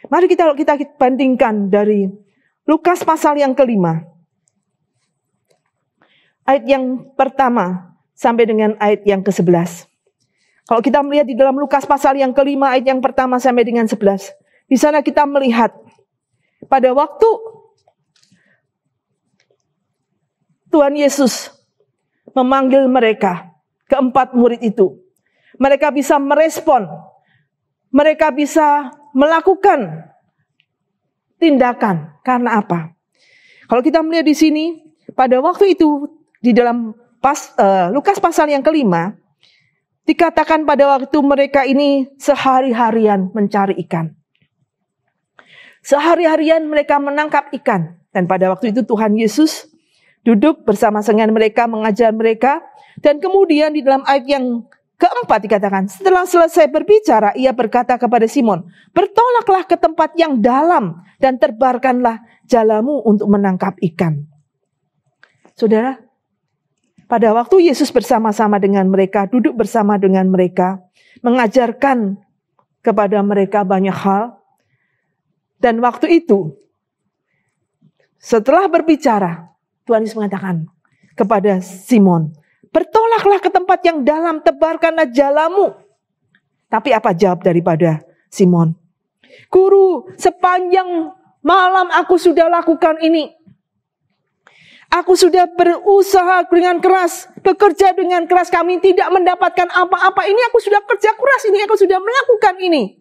Mari kita bandingkan dari Lukas pasal yang kelima. Ayat yang pertama sampai dengan ayat yang ke-11. Kalau kita melihat di dalam Lukas pasal yang kelima ayat yang pertama sampai dengan 11. Di sana kita melihat pada waktu Tuhan Yesus memanggil mereka, keempat murid itu. Mereka bisa merespon, mereka bisa melakukan tindakan. Karena apa? Kalau kita melihat di sini, pada waktu itu di dalam Lukas pasal yang kelima, dikatakan pada waktu mereka ini sehari-harian mencari ikan. Sehari-harian mereka menangkap ikan. Dan pada waktu itu Tuhan Yesus duduk bersama dengan mereka, mengajar mereka. Dan kemudian di dalam ayat yang keempat dikatakan, setelah selesai berbicara, ia berkata kepada Simon, bertolaklah ke tempat yang dalam dan tebarkanlah jalamu untuk menangkap ikan. Saudara, pada waktu Yesus bersama-sama dengan mereka, duduk bersama dengan mereka, mengajarkan kepada mereka banyak hal. Dan waktu itu, setelah berbicara, Tuhan Yesus mengatakan kepada Simon, bertolaklah ke tempat yang dalam, tebarkanlah jalamu. Tapi apa jawab daripada Simon? Guru, sepanjang malam aku sudah lakukan ini. Aku sudah berusaha dengan keras, bekerja dengan keras, kami tidak mendapatkan apa-apa. Ini aku sudah kerja keras, ini aku sudah melakukan ini.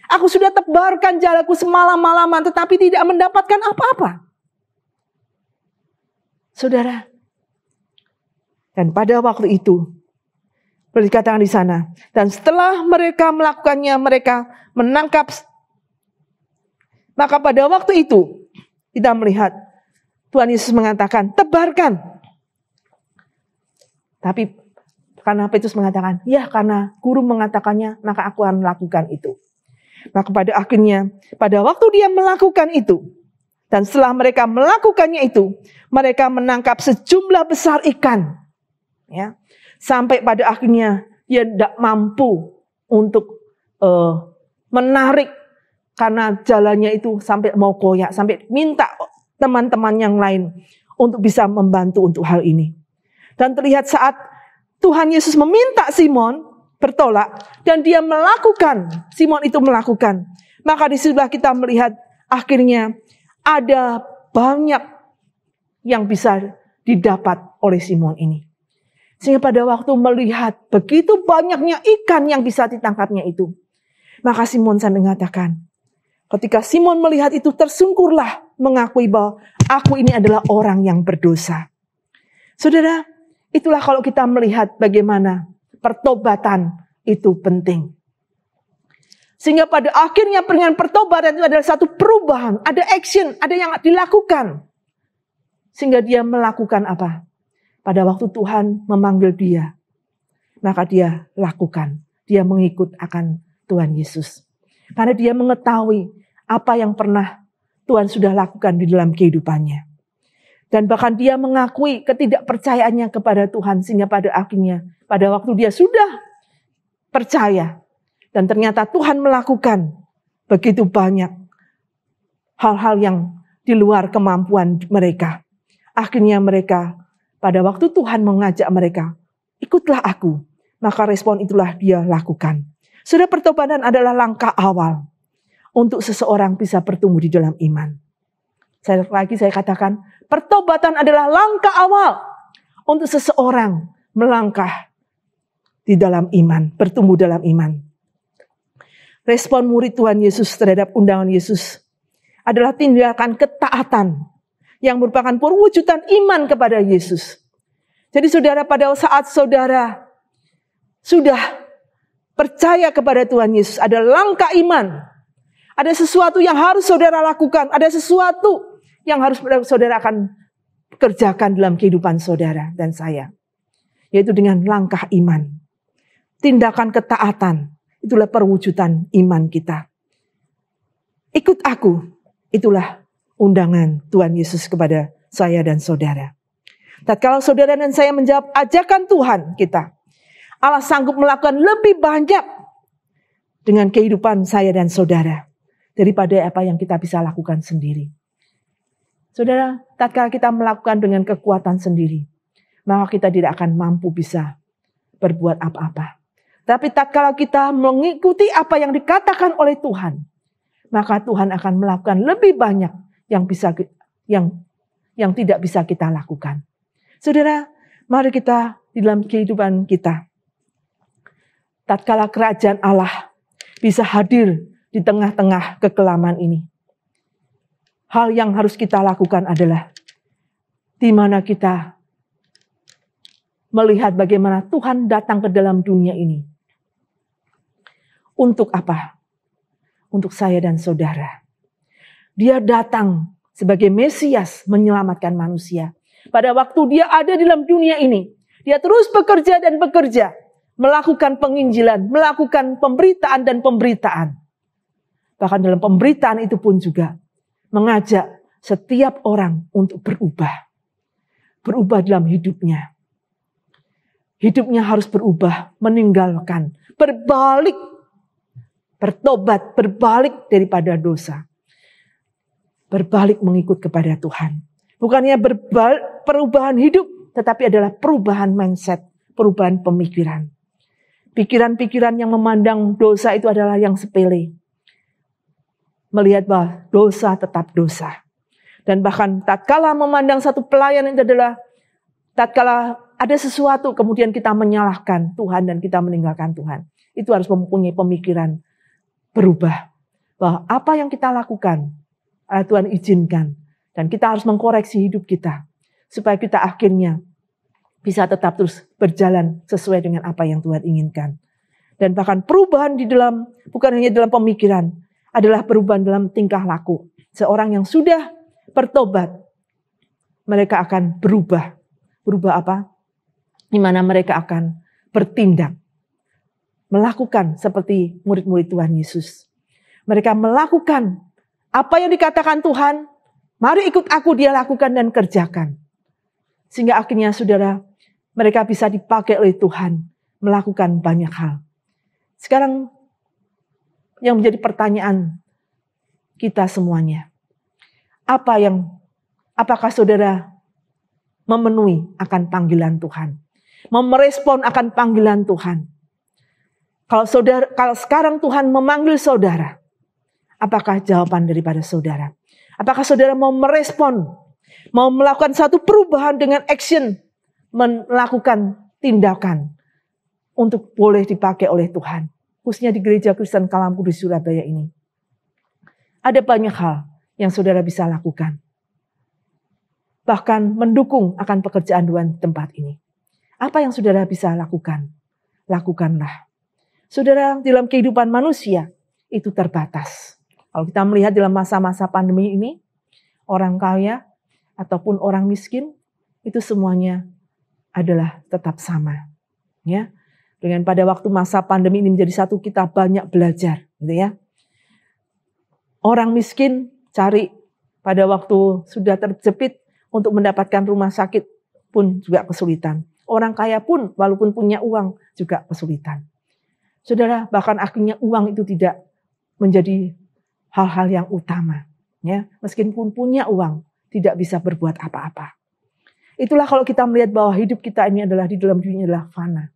Aku sudah tebarkan jalaku semalam-malaman, tetapi tidak mendapatkan apa-apa. Saudara, dan pada waktu itu, dikatakan di sana, dan setelah mereka melakukannya, mereka menangkap. Maka pada waktu itu, kita melihat, Tuhan Yesus mengatakan, tebarkan. Tapi, karena Petrus mengatakan, ya karena guru mengatakannya, maka aku akan melakukan itu. Maka pada akhirnya, pada waktu dia melakukan itu, dan setelah mereka melakukannya itu, mereka menangkap sejumlah besar ikan. Ya, sampai pada akhirnya dia tidak mampu untuk menarik karena jalannya itu sampai mau koyak, sampai minta teman-teman yang lain untuk bisa membantu untuk hal ini. Dan terlihat saat Tuhan Yesus meminta Simon bertolak dan dia melakukan, Simon itu melakukan. Maka di sebelah kita melihat akhirnya ada banyak yang bisa didapat oleh Simon ini. Sehingga pada waktu melihat begitu banyaknya ikan yang bisa ditangkapnya itu, maka Simon sampai mengatakan, ketika Simon melihat itu tersungkurlah mengakui bahwa aku ini adalah orang yang berdosa. Saudara, itulah kalau kita melihat bagaimana pertobatan itu penting. Sehingga pada akhirnya dengan pertobatan itu adalah satu perubahan, ada action, ada yang dilakukan. Sehingga dia melakukan apa? Pada waktu Tuhan memanggil dia, maka dia lakukan. Dia mengikut akan Tuhan Yesus. Karena dia mengetahui apa yang pernah Tuhan sudah lakukan di dalam kehidupannya. Dan bahkan dia mengakui ketidakpercayaannya kepada Tuhan. Sehingga pada akhirnya, pada waktu dia sudah percaya. Dan ternyata Tuhan melakukan begitu banyak hal-hal yang di luar kemampuan mereka. Akhirnya mereka, pada waktu Tuhan mengajak mereka, ikutlah aku. Maka respon itulah dia lakukan. Sudah pertobatan adalah langkah awal untuk seseorang bisa bertumbuh di dalam iman. Saya katakan, pertobatan adalah langkah awal untuk seseorang melangkah di dalam iman, bertumbuh dalam iman. Respon murid Tuhan Yesus terhadap undangan Yesus adalah tindakan ketaatan yang merupakan perwujudan iman kepada Yesus. Jadi saudara, pada saat saudara sudah percaya kepada Tuhan Yesus, ada langkah iman. Ada sesuatu yang harus saudara lakukan. Ada sesuatu yang harus saudara akan kerjakan dalam kehidupan saudara dan saya. Yaitu dengan langkah iman. Tindakan ketaatan. Itulah perwujudan iman kita. Ikut aku. Itulah undangan Tuhan Yesus kepada saya dan saudara. Tatkala saudara dan saya menjawab ajakan Tuhan kita, Allah sanggup melakukan lebih banyak dengan kehidupan saya dan saudara daripada apa yang kita bisa lakukan sendiri. Saudara, tatkala kita melakukan dengan kekuatan sendiri, maka kita tidak akan mampu bisa berbuat apa-apa. Tapi tatkala kita mengikuti apa yang dikatakan oleh Tuhan, maka Tuhan akan melakukan lebih banyak yang tidak bisa kita lakukan. Saudara, mari kita di dalam kehidupan kita, tatkala kerajaan Allah bisa hadir di tengah-tengah kekelaman ini, hal yang harus kita lakukan adalah di mana kita melihat bagaimana Tuhan datang ke dalam dunia ini. Untuk apa? Untuk saya dan saudara. Dia datang sebagai Mesias menyelamatkan manusia. Pada waktu dia ada di dalam dunia ini, dia terus bekerja dan bekerja, melakukan penginjilan, melakukan pemberitaan dan pemberitaan. Bahkan dalam pemberitaan itu pun juga mengajak setiap orang untuk berubah. Berubah dalam hidupnya. Hidupnya harus berubah, meninggalkan, berbalik, bertobat, berbalik daripada dosa. Berbalik mengikut kepada Tuhan. Bukannya perubahan hidup, tetapi adalah perubahan mindset, perubahan pemikiran. Pikiran-pikiran yang memandang dosa itu adalah yang sepele. Melihat bahwa dosa tetap dosa. Dan bahkan tatkala memandang satu pelayan itu adalah tatkala ada sesuatu kemudian kita menyalahkan Tuhan dan kita meninggalkan Tuhan. Itu harus mempunyai pemikiran berubah. Bahwa apa yang kita lakukan Tuhan izinkan. Dan kita harus mengkoreksi hidup kita. Supaya kita akhirnya bisa tetap terus berjalan sesuai dengan apa yang Tuhan inginkan. Dan bahkan perubahan di dalam, bukan hanya dalam pemikiran, adalah perubahan dalam tingkah laku. Seorang yang sudah bertobat, mereka akan berubah. Berubah apa? Di mana mereka akan bertindak. Melakukan seperti murid-murid Tuhan Yesus. Mereka melakukan apa yang dikatakan Tuhan, mari ikut aku, dia lakukan dan kerjakan. Sehingga akhirnya saudara, mereka bisa dipakai oleh Tuhan melakukan banyak hal. Sekarang yang menjadi pertanyaan kita semuanya. Apakah saudara memenuhi akan panggilan Tuhan? Merespon akan panggilan Tuhan? Kalau sekarang Tuhan memanggil saudara, apakah jawaban daripada saudara? Apakah saudara mau merespon, mau melakukan satu perubahan dengan action, melakukan tindakan untuk boleh dipakai oleh Tuhan, khususnya di Gereja Kristen Kalam Kudus Surabaya ini? Ada banyak hal yang saudara bisa lakukan, bahkan mendukung akan pekerjaan Tuhan di tempat ini. Apa yang saudara bisa lakukan? Lakukanlah. Saudara, dalam kehidupan manusia itu terbatas. Kalau kita melihat dalam masa-masa pandemi ini, orang kaya ataupun orang miskin, itu semuanya adalah tetap sama. Ya, dengan pada waktu masa pandemi ini menjadi satu, kita banyak belajar, gitu ya. Orang miskin cari pada waktu sudah terjepit untuk mendapatkan rumah sakit pun juga kesulitan. Orang kaya pun walaupun punya uang juga kesulitan. Saudara, bahkan akhirnya uang itu tidak menjadi hal-hal yang utama. Ya, meskipun punya uang, tidak bisa berbuat apa-apa. Itulah kalau kita melihat bahwa hidup kita ini adalah di dalam dunia adalah fana.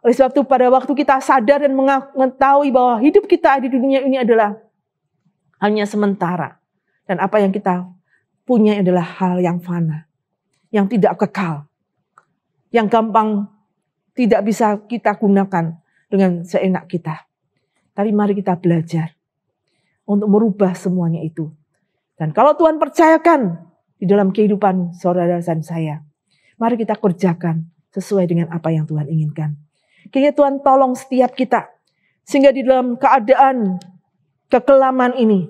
Oleh sebab itu pada waktu kita sadar dan mengetahui bahwa hidup kita di dunia ini adalah hanya sementara. Dan apa yang kita punya adalah hal yang fana. Yang tidak kekal. Yang gampang tidak bisa kita gunakan dengan seenak kita. Tapi mari kita belajar untuk merubah semuanya itu. Dan kalau Tuhan percayakan di dalam kehidupan saudara dan saya, mari kita kerjakan sesuai dengan apa yang Tuhan inginkan. Kiranya Tuhan tolong setiap kita, sehingga di dalam keadaan kekelaman ini,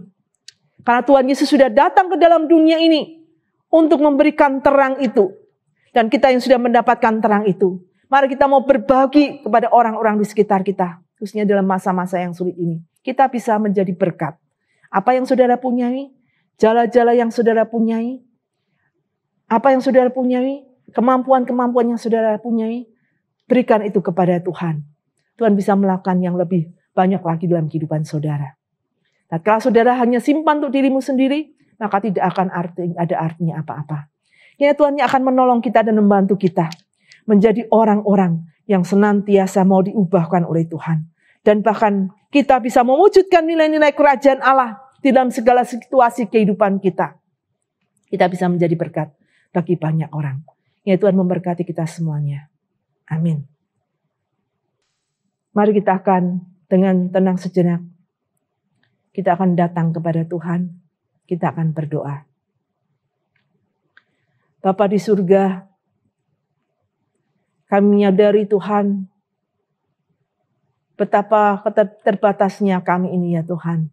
karena Tuhan Yesus sudah datang ke dalam dunia ini untuk memberikan terang itu, dan kita yang sudah mendapatkan terang itu, mari kita mau berbagi kepada orang-orang di sekitar kita, khususnya dalam masa-masa yang sulit ini. Kita bisa menjadi berkat. Apa yang saudara punyai, jala-jala yang saudara punyai, apa yang saudara punyai, kemampuan-kemampuan yang saudara punyai, berikan itu kepada Tuhan. Tuhan bisa melakukan yang lebih banyak lagi dalam kehidupan saudara. Dan kalau saudara hanya simpan untuk dirimu sendiri, maka tidak akan ada artinya apa-apa. Ya, Tuhan yang akan menolong kita dan membantu kita menjadi orang-orang yang senantiasa mau diubahkan oleh Tuhan. Dan bahkan kita bisa mewujudkan nilai-nilai kerajaan Allah di dalam segala situasi kehidupan kita. Kita bisa menjadi berkat bagi banyak orang. Ya, Tuhan memberkati kita semuanya. Amin. Mari kita akan dengan tenang sejenak. Kita akan datang kepada Tuhan. Kita akan berdoa. Bapa di surga, kami menyadari Tuhan, betapa terbatasnya kami ini ya Tuhan.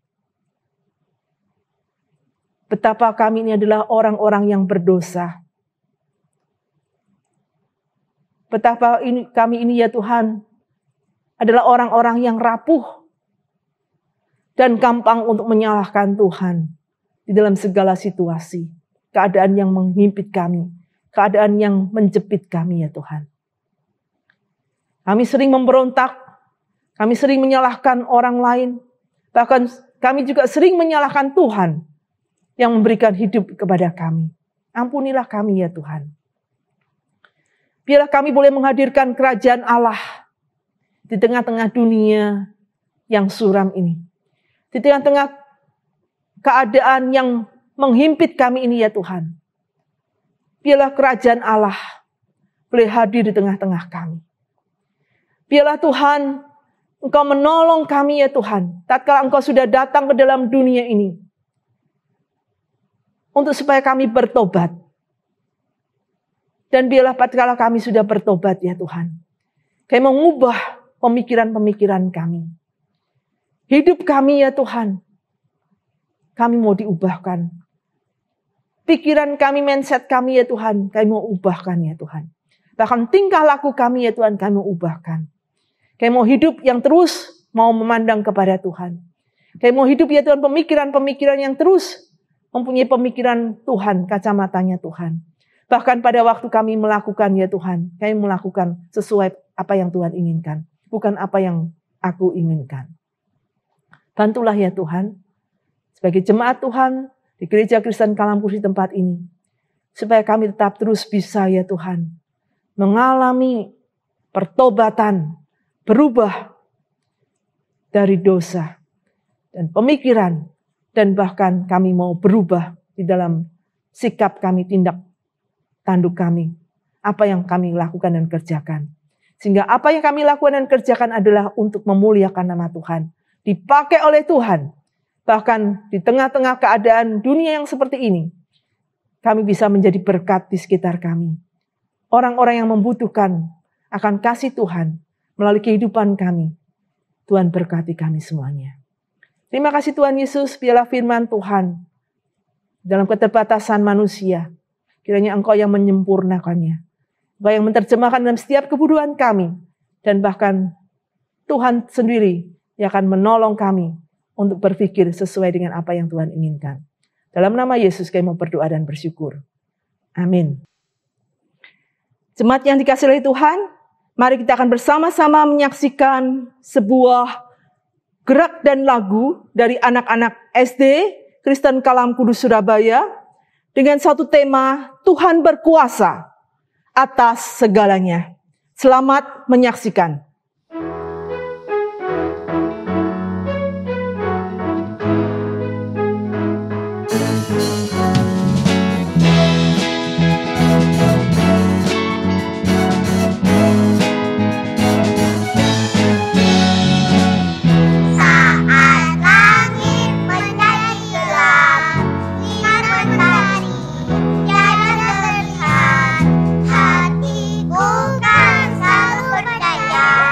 Betapa kami ini adalah orang-orang yang berdosa. Betapa kami ini ya Tuhan adalah orang-orang yang rapuh dan gampang untuk menyalahkan Tuhan di dalam segala situasi. Keadaan yang menghimpit kami, keadaan yang menjepit kami ya Tuhan. Kami sering memberontak, kami sering menyalahkan orang lain, bahkan kami juga sering menyalahkan Tuhan yang memberikan hidup kepada kami. Ampunilah kami ya Tuhan. Biarlah kami boleh menghadirkan kerajaan Allah di tengah-tengah dunia yang suram ini. Di tengah-tengah keadaan yang menghimpit kami ini ya Tuhan. Biarlah kerajaan Allah boleh hadir di tengah-tengah kami. Biarlah Tuhan, Engkau menolong kami ya Tuhan. Tatkala Engkau sudah datang ke dalam dunia ini. Untuk supaya kami bertobat. Dan biarlah tatkala kami sudah bertobat ya Tuhan. Kami mengubah pemikiran-pemikiran kami. Hidup kami ya Tuhan. Kami mau diubahkan. Pikiran kami, mindset kami ya Tuhan, kami mau ubahkan ya Tuhan. Bahkan tingkah laku kami ya Tuhan, kami mau ubahkan. Kami mau hidup yang terus mau memandang kepada Tuhan. Kami mau hidup ya Tuhan, pemikiran-pemikiran yang terus mempunyai pemikiran Tuhan, kacamatanya Tuhan. Bahkan pada waktu kami melakukan ya Tuhan, kami melakukan sesuai apa yang Tuhan inginkan. Bukan apa yang aku inginkan. Bantulah ya Tuhan, sebagai jemaat Tuhan, di Gereja Kristen Kalamkur di tempat ini. Supaya kami tetap terus bisa ya Tuhan. Mengalami pertobatan. Berubah dari dosa. Dan pemikiran. Dan bahkan kami mau berubah di dalam sikap kami, tindak tanduk kami. Apa yang kami lakukan dan kerjakan. Sehingga apa yang kami lakukan dan kerjakan adalah untuk memuliakan nama Tuhan. Dipakai oleh Tuhan. Bahkan di tengah-tengah keadaan dunia yang seperti ini, kami bisa menjadi berkat di sekitar kami. Orang-orang yang membutuhkan akan kasih Tuhan melalui kehidupan kami. Tuhan berkati kami semuanya. Terima kasih Tuhan Yesus, biarlah firman Tuhan dalam keterbatasan manusia. Kiranya Engkau yang menyempurnakannya. Engkau yang menerjemahkan dalam setiap kebutuhan kami. Dan bahkan Tuhan sendiri yang akan menolong kami untuk berpikir sesuai dengan apa yang Tuhan inginkan. Dalam nama Yesus kami mau berdoa dan bersyukur. Amin. Jemaat yang dikasihi oleh Tuhan, mari kita akan bersama-sama menyaksikan sebuah gerak dan lagu dari anak-anak SD Kristen Kalamkur Surabaya dengan satu tema Tuhan berkuasa atas segalanya. Selamat menyaksikan. Hatiku kan selalu percaya.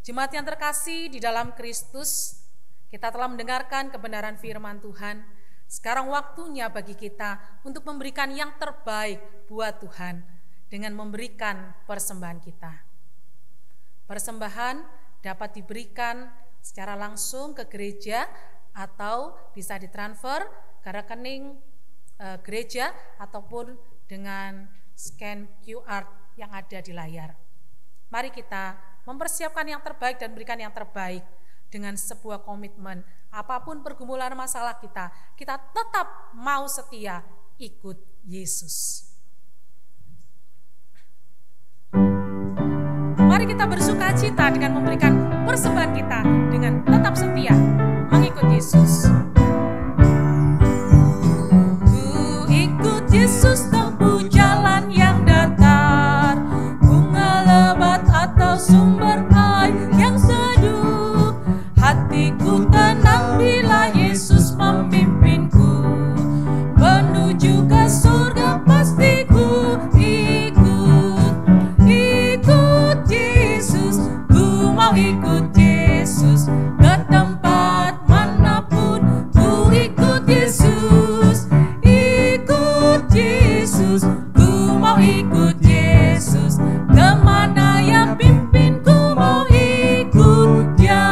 Jemaat yang terkasih di dalam Kristus, kita telah mendengarkan kebenaran firman Tuhan. Sekarang waktunya bagi kita untuk memberikan yang terbaik buat Tuhan dengan memberikan persembahan kita. Persembahan dapat diberikan secara langsung ke gereja atau bisa ditransfer ke rekening gereja ataupun dengan scan QR yang ada di layar. Mari kita mempersiapkan yang terbaik dan berikan yang terbaik dengan sebuah komitmen. Apapun pergumulan masalah kita, kita tetap mau setia ikut Yesus. Mari kita bersuka cita dengan memberikan persembahan kita dengan tetap setia mengikut Yesus. Ku ikut Yesus tempuh jalan yang datar, bunga lebat atau sumber air yang sejuk. Hatiku tenang bila Yesus memimpinku, menuju ke surga pasti ku ikut. Ikut Yesus, ku mau ikut Yesus, ke tempat manapun ku ikut Yesus. Ikut Yesus, ku mau ikut Yesus, kemana yang pimpin ku mau ikut Dia.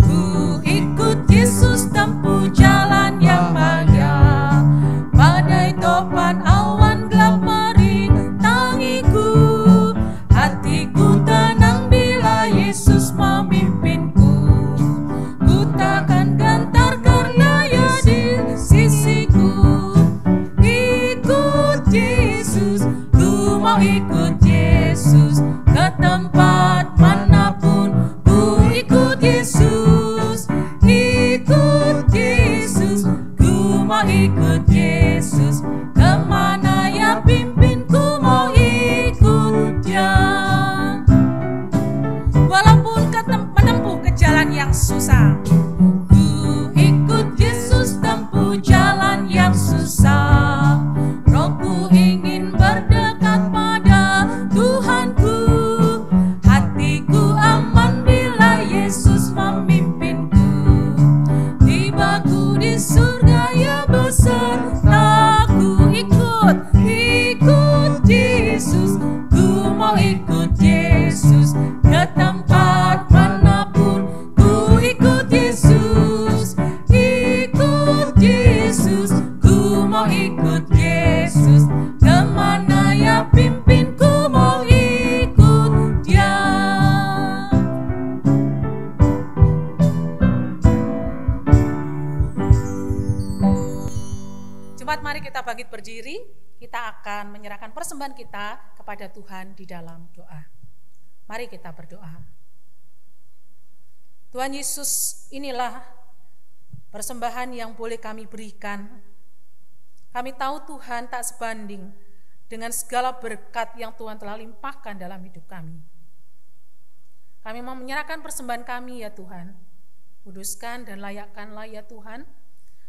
Ku ikut Yesus tempuh jalan yang bahagia, badai topan awan gelap merintangiku. Hatiku tenang bila Yesus memimpinku, ku takkan gentar karena Ia di sisiku. Ikut Yesus, ku mau ikut Yesus, ke tempat manapun ku ikut Yesus. Ikut Yesus, ku mau ikut Yesus, kemana Ia pimpin ku mau ikut Dia. Walaupun menempuh ke jalan yang susah, Ku ikut Yesus tempuh jalan yang susah. Rohku ingin berdekat pada Tuhanku. Hatiku aman bila Yesus memimpinku. Tibaku di surga Ia besertaku. Ikut Yesus, ku mau ikut Yesus, ke tempat manapun ku ikut Yesus. Ikut Yesus, ku mau ikut Yesus, kemana Ia pimpin ku mau ikut Dia. jemaat mari kita bangkit berdiri, kita akan menyerahkan persembahan kita kepada Tuhan di dalam doa. Mari kita berdoa. Tuhan Yesus, inilah persembahan yang boleh kami berikan. Kami tahu Tuhan tak sebanding dengan segala berkat yang Tuhan telah limpahkan dalam hidup kami. Kami mau menyerahkan persembahan kami ya Tuhan. Kuduskan dan layakkanlah ya Tuhan,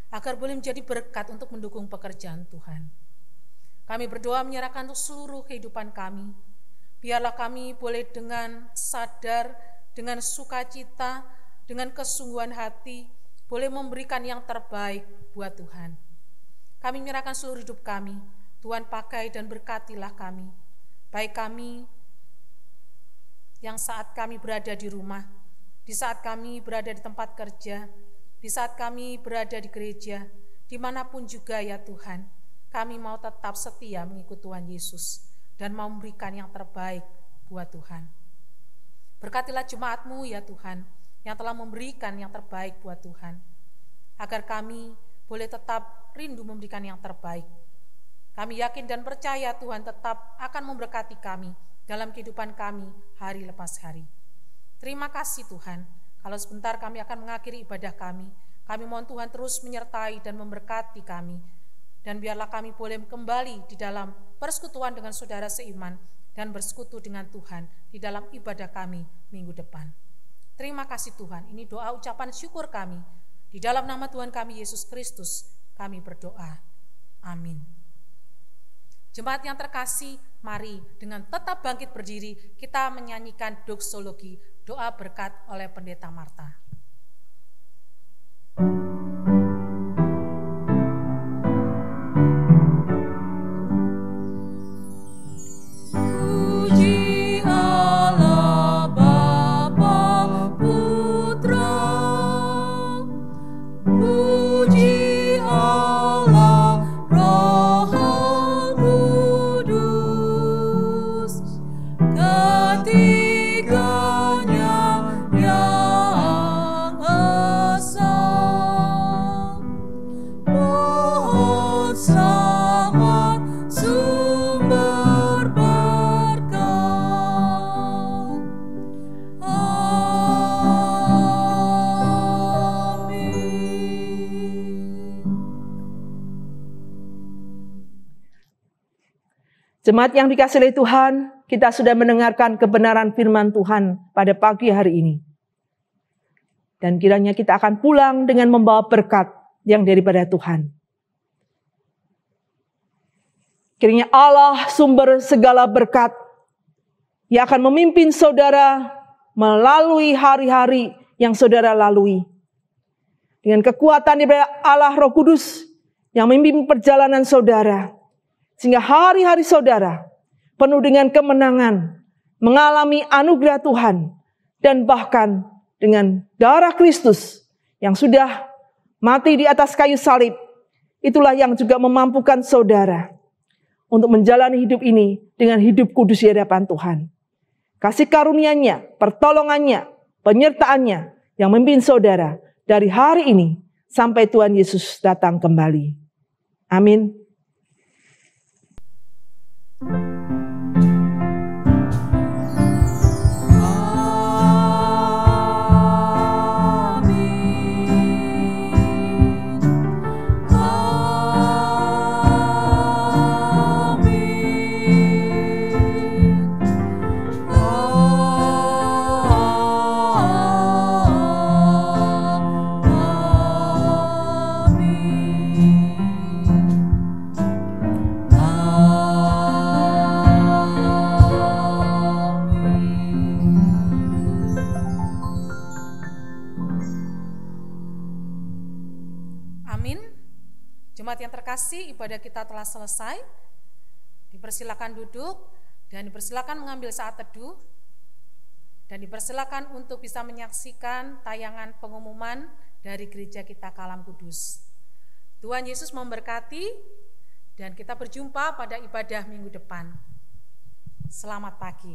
agar boleh menjadi berkat untuk mendukung pekerjaan Tuhan. Kami berdoa menyerahkan untuk seluruh kehidupan kami. Biarlah kami boleh dengan sadar, dengan sukacita, dengan kesungguhan hati, boleh memberikan yang terbaik buat Tuhan. Kami menyerahkan seluruh hidup kami. Tuhan pakai dan berkatilah kami. Baik kami yang saat kami berada di rumah, di saat kami berada di tempat kerja, di saat kami berada di gereja, dimanapun juga ya Tuhan, kami mau tetap setia mengikut Tuhan Yesus dan mau memberikan yang terbaik buat Tuhan. Berkatilah jemaat-Mu ya Tuhan, yang telah memberikan yang terbaik buat Tuhan, agar kami boleh tetap rindu memberikan yang terbaik. Kami yakin dan percaya Tuhan tetap akan memberkati kami dalam kehidupan kami hari lepas hari. Terima kasih Tuhan. Kalau sebentar kami akan mengakhiri ibadah kami mohon Tuhan terus menyertai dan memberkati kami. Dan biarlah kami boleh kembali di dalam persekutuan dengan saudara seiman dan bersekutu dengan Tuhan di dalam ibadah kami minggu depan. Terima kasih Tuhan, ini doa ucapan syukur kami. Di dalam nama Tuhan kami Yesus Kristus kami berdoa. Amin. Jemaat yang terkasih, mari dengan tetap bangkit berdiri kita menyanyikan doksologi, doa berkat oleh Pendeta Marta. Jemaat yang dikasihi oleh Tuhan, kita sudah mendengarkan kebenaran firman Tuhan pada pagi hari ini. Dan kiranya kita akan pulang dengan membawa berkat yang daripada Tuhan. Kiranya Allah sumber segala berkat yang akan memimpin saudara melalui hari-hari yang saudara lalui. Dengan kekuatan daripada Allah Roh Kudus yang memimpin perjalanan saudara. Sehingga hari-hari saudara penuh dengan kemenangan, mengalami anugerah Tuhan, dan bahkan dengan darah Kristus yang sudah mati di atas kayu salib, itulah yang juga memampukan saudara untuk menjalani hidup ini dengan hidup kudus di hadapan Tuhan. Kasih karunia-Nya, pertolongannya, penyertaannya yang memimpin saudara dari hari ini sampai Tuhan Yesus datang kembali. Amin. Jemaat yang terkasih, ibadah kita telah selesai. Dipersilakan duduk dan dipersilakan mengambil saat teduh dan dipersilakan untuk bisa menyaksikan tayangan pengumuman dari gereja kita Kalam Kudus. Tuhan Yesus memberkati dan kita berjumpa pada ibadah minggu depan. Selamat pagi.